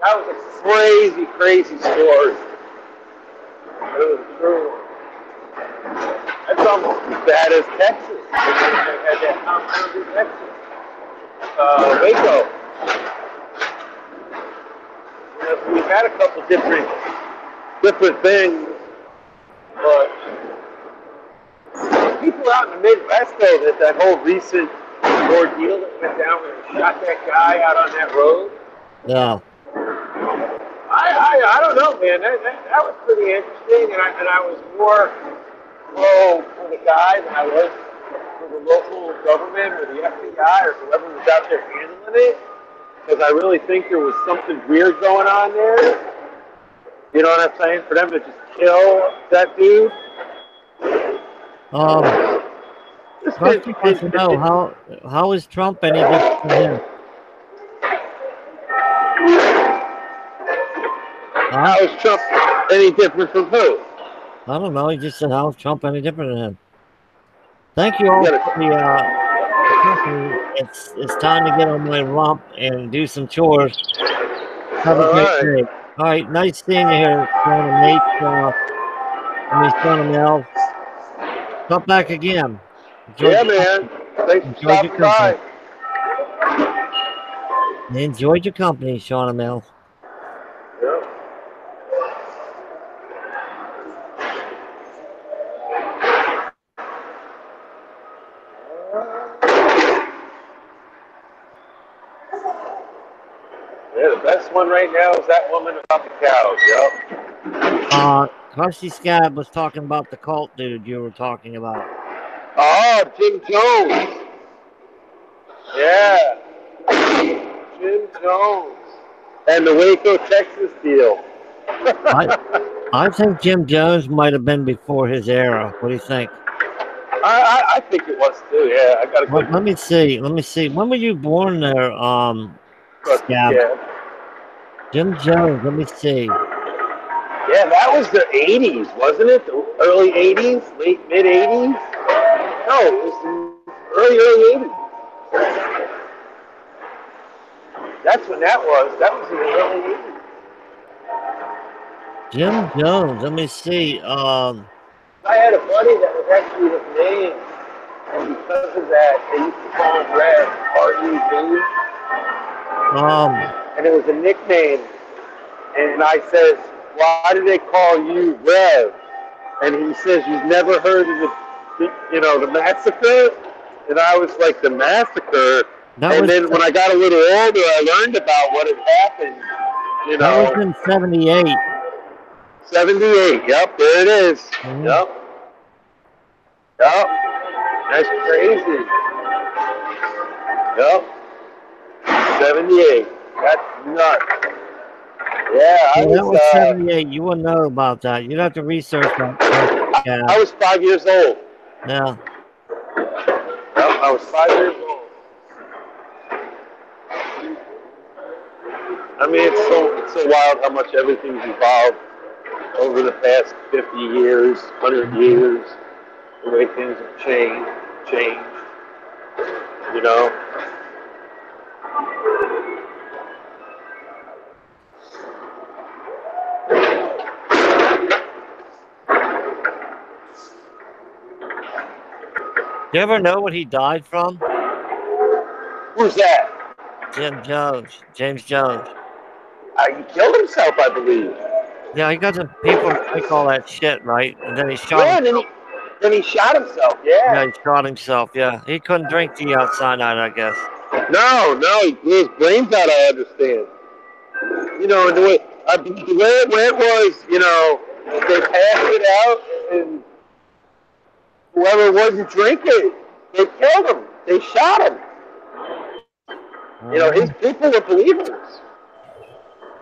that was a crazy, crazy story. It was true. That's almost as bad as Texas. They had that compound in Texas. Waco. You know, we've had a couple different things, but people out in the Midwest, though, that whole recent ordeal that went down when they shot that guy out on that road. Yeah. I don't know, man. That was pretty interesting, and I was more for the guy than I was for the local government or the FBI or whoever was out there handling it, because I really think there was something weird going on there. You know what I'm saying? For them to just kill that dude. Rusty wants to know how is Trump any different from him? How is Trump any different from who? I don't know. He just said, how is Trump any different than him? Thank you all for the company. It's time to get on my rump and do some chores. Have a great day. All right. Nice seeing you here, Sean and Nate. Sean and Mel. Come back again. Yeah, man. Thanks for stopping by. Enjoyed your company, Sean and Mel. Yeah. Yeah, the best one right now is that woman about the cows, yep. Krusty Scab was talking about the cult dude you were talking about. Oh, Jim Jones. Yeah. Jim Jones. And the Waco, Texas deal. I think Jim Jones might have been before his era. What do you think? I think it was too, yeah. I gotta Let me see. When were you born there, Scab? Yeah. Jim Jones, let me see. Yeah, that was the 80s, wasn't it? The early 80s? Mid 80s? No, it was the early 80s. That's when that was. That was in the early 80s. Jim Jones, let me see. I had a buddy that was actually his name, and because of that, they used to call him Rev, R-E-V. And it was a nickname. And I said, why do they call you Rev? And he says, you've never heard of the massacre? And I was like, the massacre? And then when I got a little older, I learned about what had happened. You know, that was in 78. 78, yep, there it is. Mm-hmm. Yep. That's crazy. Yep. 78. That's nuts. Yeah, that was 78. You wouldn't know about that. You'd have to research that. I was 5 years old. Yeah. Yep, I was 5 years old. I mean, it's so wild how much everything's evolved over the past 50 years, 100 years. The way things have changed, you know. You ever know what he died from? Who's that? Jim Jones. James Jones. He killed himself, I believe. Yeah, he got some people to take all that shit, right? And then he shot himself. Then he shot himself, yeah. Yeah, he shot himself, yeah. He couldn't drink the cyanide, I guess. No, he blew his brains out, I understand. You know, the way it was, you know, they passed it out, and whoever wouldn't drink it, they killed him. They shot him. You know, his people were believers.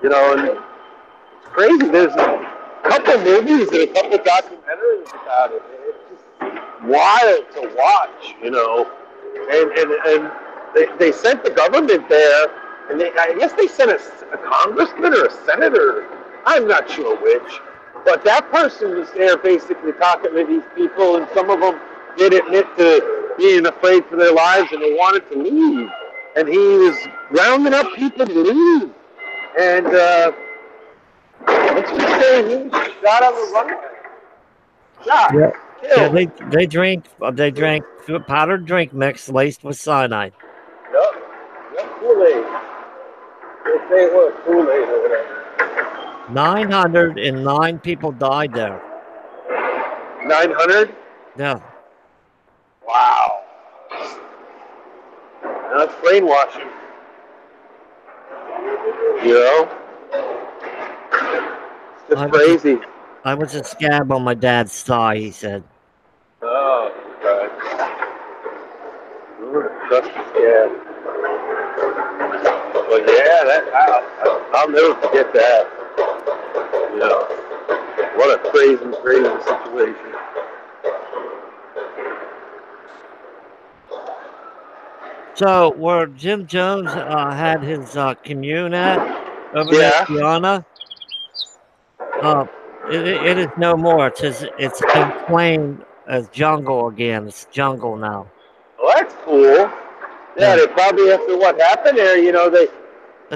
You know, and it's crazy. There's a couple movies and a couple documentaries about it. It's just wild to watch, you know. And they sent the government there, and I guess they sent a congressman or a senator. I'm not sure which. But that person was there basically talking to these people, and some of them did admit to being afraid for their lives, and they wanted to leave. And he was rounding up people to leave. And let's just say he was shot on the runway. Shot. Yeah. Killed. Yeah, they drank powdered drink mix laced with cyanide. Yep, Kool-Aid. They say it was Kool-Aid over there. 909 people died there. 900? Yeah. Wow. That's brainwashing. You know? It's just crazy. I was a scab on my dad's thigh, he said. Oh, God. Just a scab. But yeah, I'll never forget that. You know, what a crazy, crazy situation. So, where Jim Jones had his commune at over there in Guyana, it is no more. It's been claimed as jungle again. It's jungle now. Well, that's cool. Yeah, they probably after what happened there, you know, they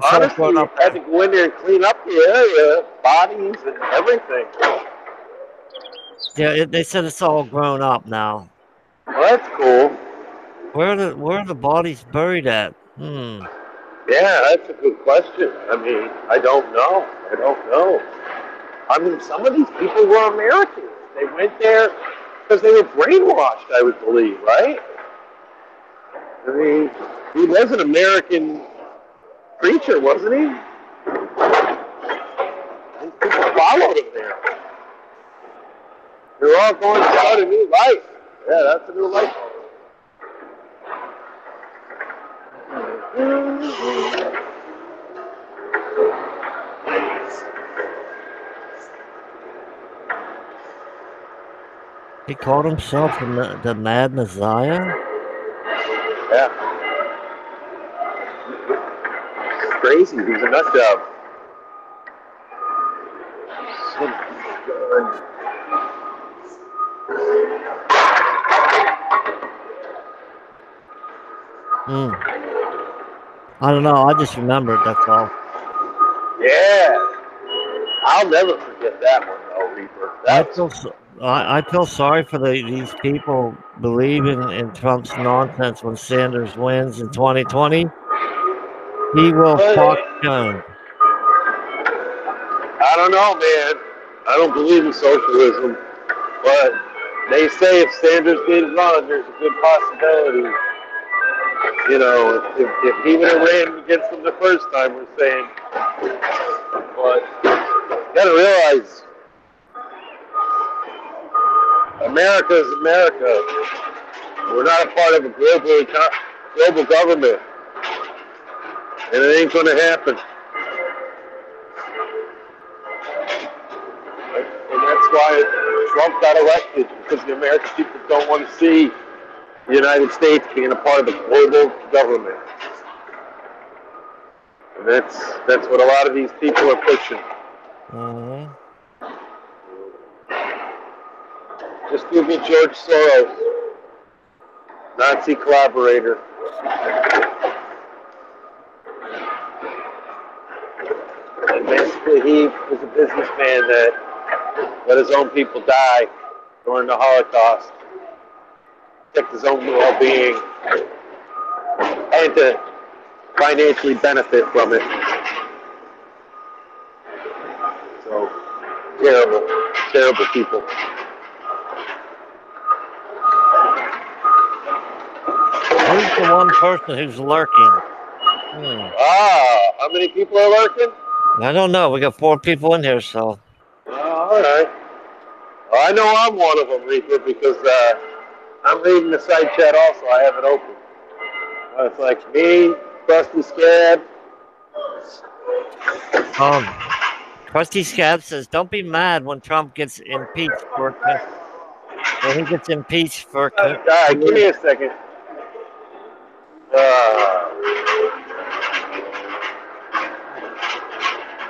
honestly had to go in there and clean up the area, bodies and everything. Yeah, they said it's all grown up now. Well, that's cool. Where are the bodies buried at? Yeah, that's a good question. I mean, I don't know. I mean, some of these people were Americans. They went there because they were brainwashed, I would believe, right? I mean, he was an American preacher, wasn't he? And people followed him there. They're all going to start a new life. Yeah, that's a new life. He called himself the Mad Messiah? Yeah. It's crazy. He's a nut job. I don't know. I just remember it. That's all. Yeah. I'll never forget that one, though, Reaper. I feel sorry for these people believing in Trump's nonsense when Sanders wins in 2020. He will fuck Jones. I don't know, man. I don't believe in socialism, but they say if Sanders did run, there's a good possibility. You know, if he would have ran against him the first time, we're saying. But you gotta realize, America is America. We're not a part of a global government. And it ain't going to happen. And that's why Trump got elected, because the American people don't want to see the United States being a part of a global government. And that's what a lot of these people are pushing. Just Google George Soros, Nazi collaborator. And basically he was a businessman that let his own people die during the Holocaust, protect his own well-being, and to financially benefit from it. So, terrible, terrible people. Who's the one person who's lurking? How many people are lurking? I don't know. We got 4 people in here, so. All right. Well, I know I'm one of them, Reaper, because I'm reading the side chat also. I have it open. It's like me, Krusty Scab. Krusty Scab says, "Don't be mad when Trump gets impeached when he gets impeached for." All right, give me a second.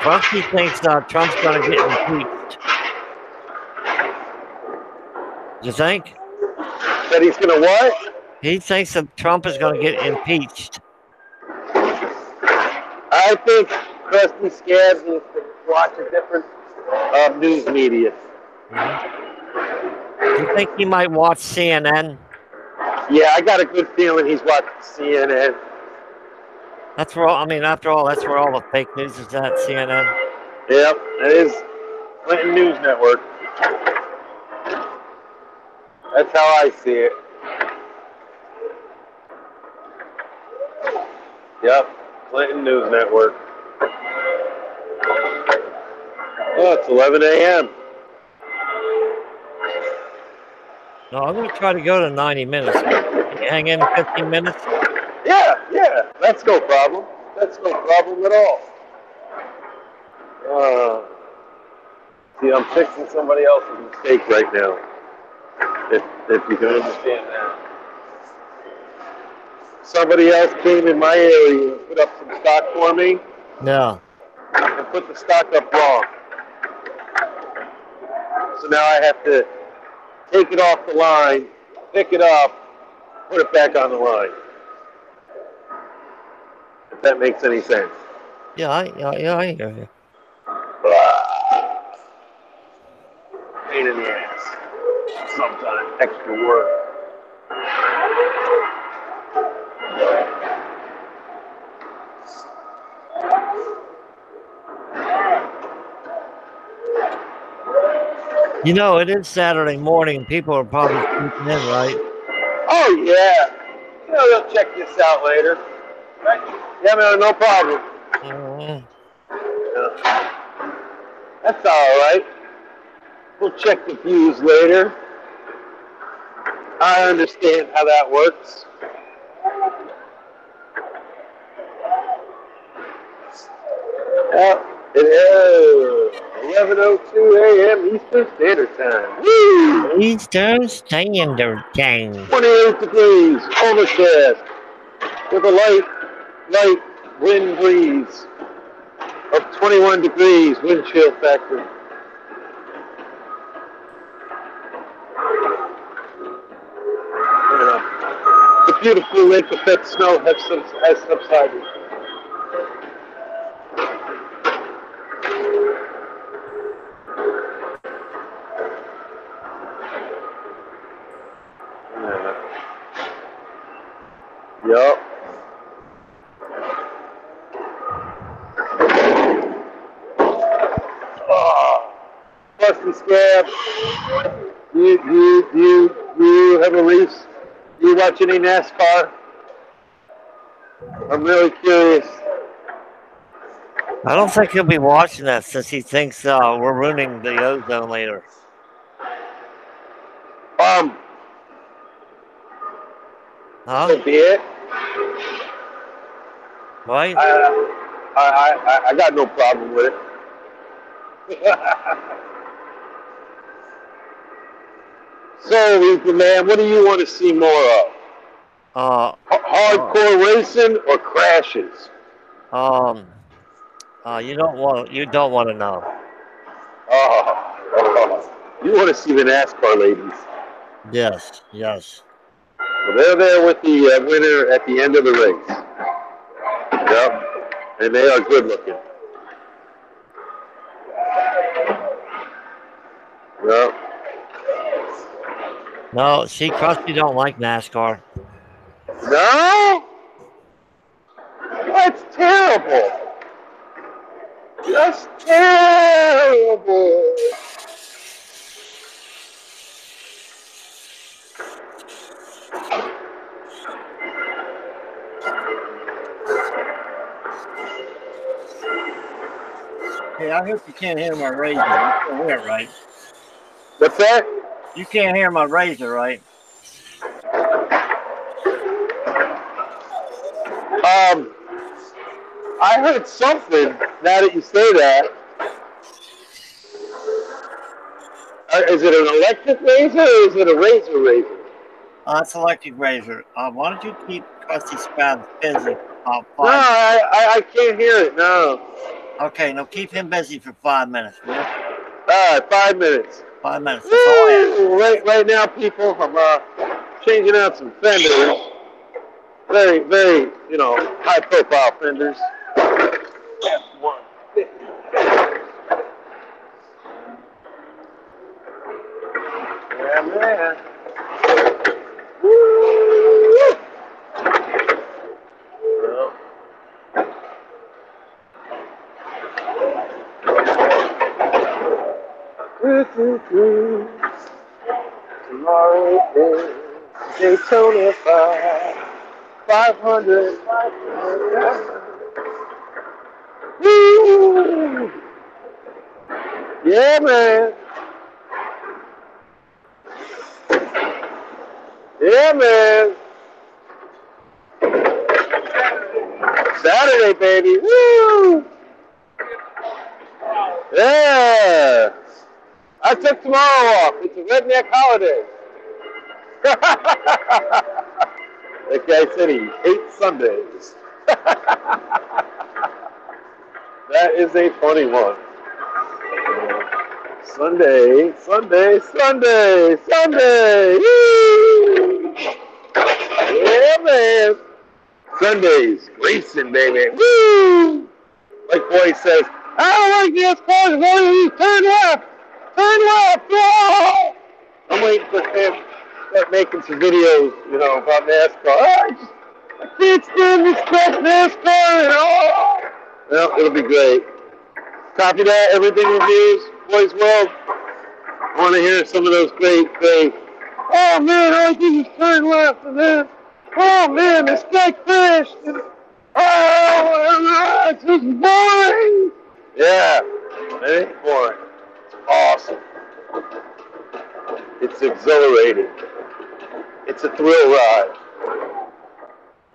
Krusty thinks Trump's going to get impeached. You think? That he's going to what? He thinks that Trump is going to get impeached. I think Krusty Scabs needs to watch a different news media. Do you think he might watch CNN? Yeah, I got a good feeling he's watching CNN. That's where after all, that's where all the fake news is at, CNN. Yep, it is Clinton News Network. That's how I see it. Yep, Clinton News Network. Oh, it's 11 a.m. No, I'm going to try to go to 90 minutes. Can you hang in 15 minutes? Yeah, that's no problem. That's no problem at all. See, I'm fixing somebody else's mistake right now. If you can understand that. Somebody else came in my area and put up some stock for me. No. And put the stock up wrong. So now I have to take it off the line, pick it up, put it back on the line. If that makes any sense. Yeah, I hear you. Pain in the ass. Sometimes extra work. You know, it is Saturday morning. People are probably sleeping in, right? Oh, yeah. They'll check this out later. Right? Yeah, man, no problem. Mm-hmm. Yeah. That's all right. We'll check the views later. I understand how that works. Yeah, it is 11:02 a.m. Eastern Standard Time. Woo! Eastern Standard Time. 28 degrees, overcast, with a light wind breeze of 21 degrees, wind chill factor. The beautiful lake effect snow has subsided. Yup. Krusty Scab, you have a race? Do you watch any NASCAR? I'm really curious. I don't think he'll be watching that since he thinks we're ruining the ozone later. Could be it. Right? I got no problem with it. So, Ethan, man, what do you want to see more of? Hardcore racing or crashes? You don't want to know. You want to see the NASCAR ladies? Yes. Well, they're there with the winner at the end of the race. Yep, and they are good looking. Yep. No, see, Krusty don't like NASCAR. No? That's terrible. That's terrible. Hey, I hope you can't hear my razor. You can hear it, right? What's that? You can't hear my razor, right? I heard something. Now that you say that, is it an electric razor or is it a razor? It's electric razor. Why don't you keep Krusty Skrabs busy for about No, 5 I can't hear it. No. Okay, now keep him busy for 5 minutes, will you? All right, 5 minutes. 5 minutes. That's all I ask. Woo! Right now, people, I'm changing out some fenders. Very, very, high-profile fenders. F-150. Yeah, man. Woo! Tomorrow is Daytona 500. Woo! Yeah, man. Yeah, man. Saturday, baby. Woo! Yeah. I took tomorrow off. It's a redneck holiday. That guy said he hates Sundays. That is a funny one. Sunday. Woo! Yeah, man. Sundays, racing, baby. Woo! Like Boy says, I don't like this car. Turn left. Whoa! I'm waiting for him to start making some videos, about NASCAR. I can't stand this crap NASCAR. Well, it'll be great. Copy that. Everything reviews. Boys World. I want to hear some of those great. Oh man, all I did was turn left, and then, oh man, this guy crashed. And, it's just boring. Yeah, it ain't boring. It's awesome. It's exhilarating. It's a thrill ride.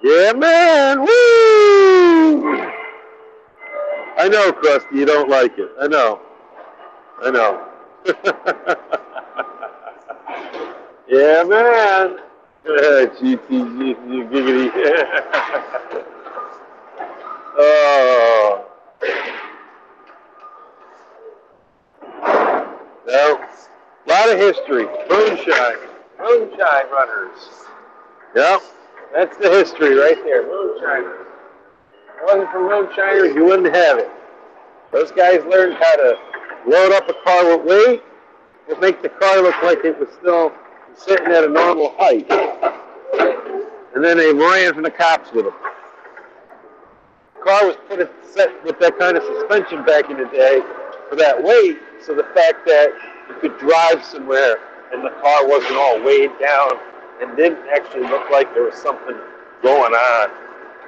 Yeah, man. Woo! I know, Krusty, you don't like it. I know. Yeah, man. GTG, you giggity. Oh. Well, a lot of history. Moonshine runners. Yep, that's the history right there. Moonshiners. If it wasn't for moonshiners, you wouldn't have it. Those guys learned how to load up a car with weight and make the car look like it was still sitting at a normal height. And then they ran from the cops with them. The car was set with that kind of suspension back in the day for that weight, so the fact that you could drive somewhere and the car wasn't all weighed down and didn't actually look like there was something going on.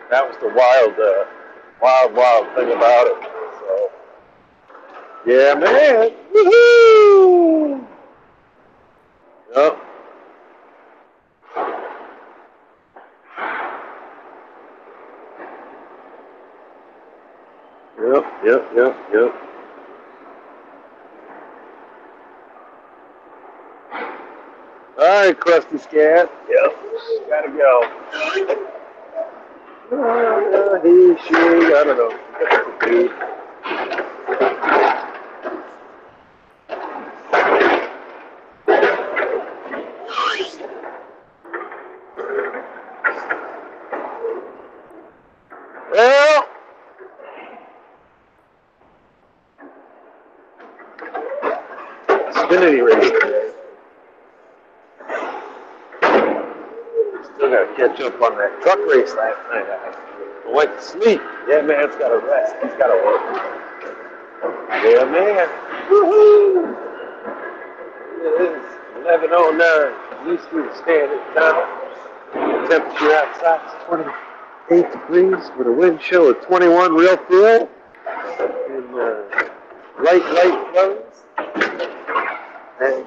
That was the wild thing about it. So, yeah, man. Woohoo! Yep. Yep. All right, Krusty Scat. Yep, gotta go. He, she, I don't know. Well, Xfinity race today. Still got to catch up on that truck race last night. I went to sleep. Yeah, man's got to rest. He's got to work. Yeah, man. Woohoo! It is 11:09 Eastern Standard Time. The temperature outside is 28 degrees with a wind chill of 21 real cool. And light flows. And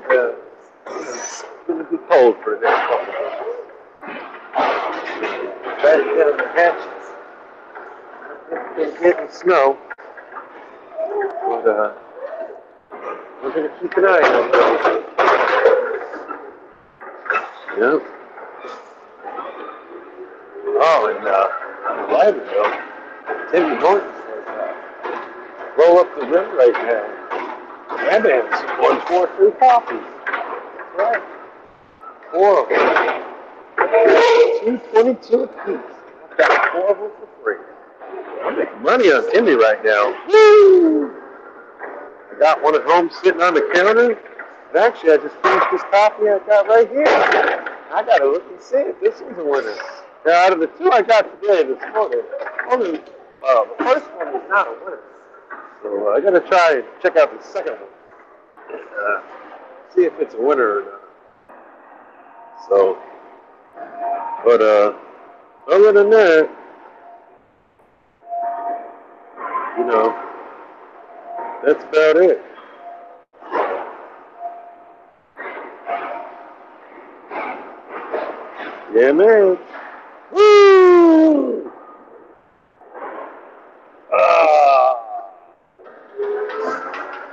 it's going to be cold for the next couple of days. Back down the hatches. It's getting snow. But we're going to keep an eye on those. Yep. Oh, and on the lighter note, Timmy Hortons says, roll up the rim right now. That man's 143 coffees. That's right. 4 of them. $2.22 a piece. I've got 4 of them for free. I'm making money on Timmy right now. Woo! I got one at home sitting on the counter. And actually, I just finished this coffee I got right here. I got to look and see if this one's a winner. Now, out of the 2 I got today this morning, the first one is not a winner. So I got to try and check out the second one. See if it's a winner or not. So, but other than that, you know, that's about it. Yeah, man. Woo!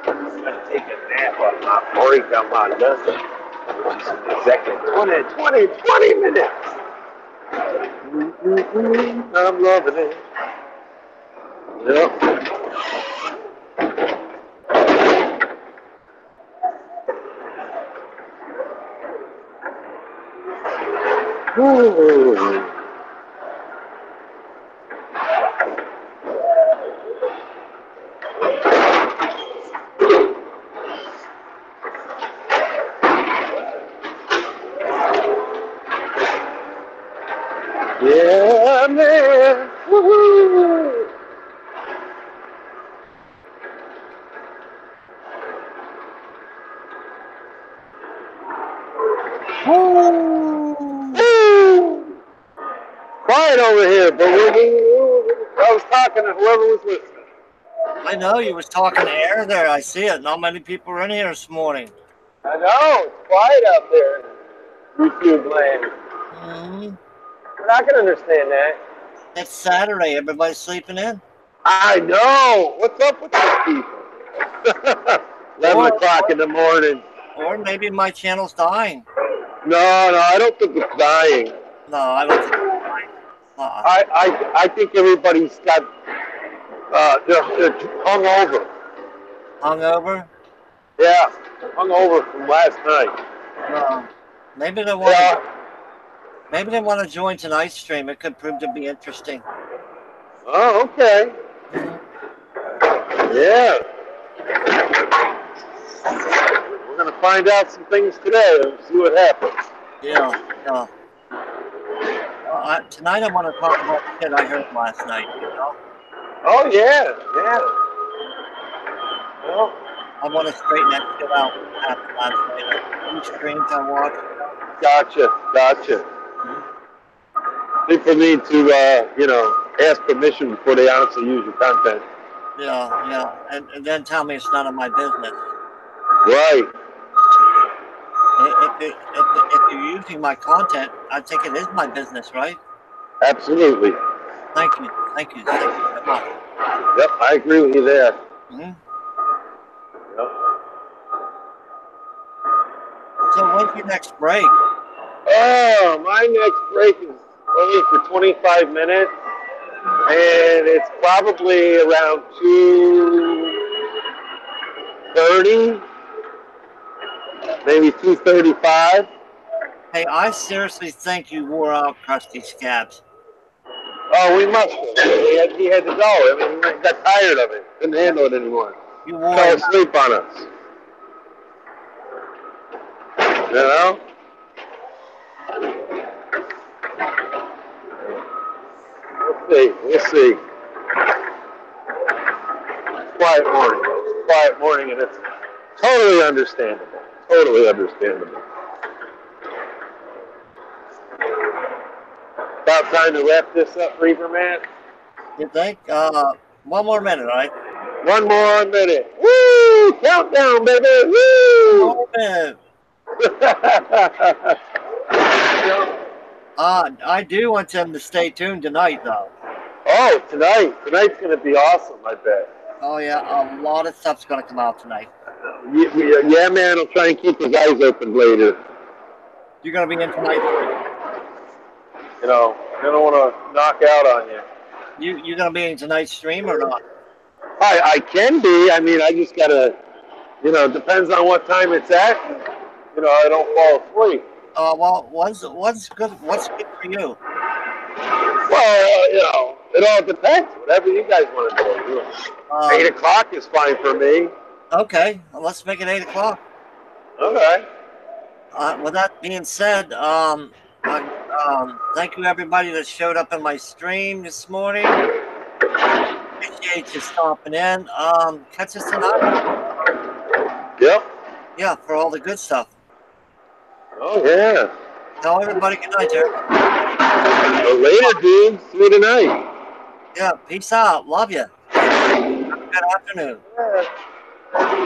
I'm gonna take a nap on my break on my lunch. Exactly 20 minutes. I'm loving it. Yep. Ooh. Yeah, man. Woo-hoo. Woo. Quiet over here, but I was talking to whoever was listening. I know you was talking to air there. I see it. Not many people are in here this morning. I know, it's quiet out there. YouTube land. Mm-hmm. But I can understand that. It's Saturday. Everybody's sleeping in. I know. What's up with these people? 11 o'clock in the morning. Or maybe my channel's dying. No, I don't think it's dying. No, I don't think it's dying. I think everybody's got they're hungover. Hungover? Yeah, hungover from last night. Maybe they want. Yeah. Maybe they want to join tonight's stream. It could prove to be interesting. Oh, okay. Yeah. We're going to find out some things today and see what happens. Yeah. Tonight I want to talk about the shit I heard last night, you know? Oh, yeah. Well, I want to straighten that shit out after last night. Any streams I watched. Gotcha. People need to, ask permission before they honestly use your content. Yeah. And then tell me it's none of my business. Right. If you're using my content, I think it is my business, right? Absolutely. Thank you so much. Yep, I agree with you there. Mm-hmm. Yep. So when's your next break? Oh, my next break is only for 25 minutes, and it's probably around 2:30, maybe 2:35. Hey, I seriously think you wore out Krusty Scabs. Oh, we must have. He had to go. I mean, he got tired of it. Couldn't handle it anymore. You wore fell asleep on us. You know? We'll see. Quiet morning, and it's totally understandable. About time to wrap this up, Reaper Man. You think? 1 more minute, all right? 1 more minute. Woo! Countdown, baby! Woo! 1 more minute. I do want them to stay tuned tonight, though. Oh, tonight's going to be awesome. I bet. Oh yeah, a lot of stuff's gonna come out tonight. Yeah, man. I'll try and keep his eyes open later. You're gonna be in tonight. You know, I don't want to knock out on you. You gonna be in tonight's stream or not? I can be. I mean, I just gotta. You know, depends on what time it's at. You know, I don't fall asleep. Well, what's good? What's good for you? Well, you know, it all depends. Whatever you guys want to do. 8 o'clock is fine for me. Okay, well, let's make it 8 o'clock. Okay. With that being said, thank you everybody that showed up in my stream this morning. Appreciate you stopping in. Catch us tonight. Yep. Yeah, for all the good stuff. Oh yeah. Tell everybody good night, Jerry. Well, later, dude. See you tonight. Yeah, peace out. Love you. Have a good afternoon. Yeah.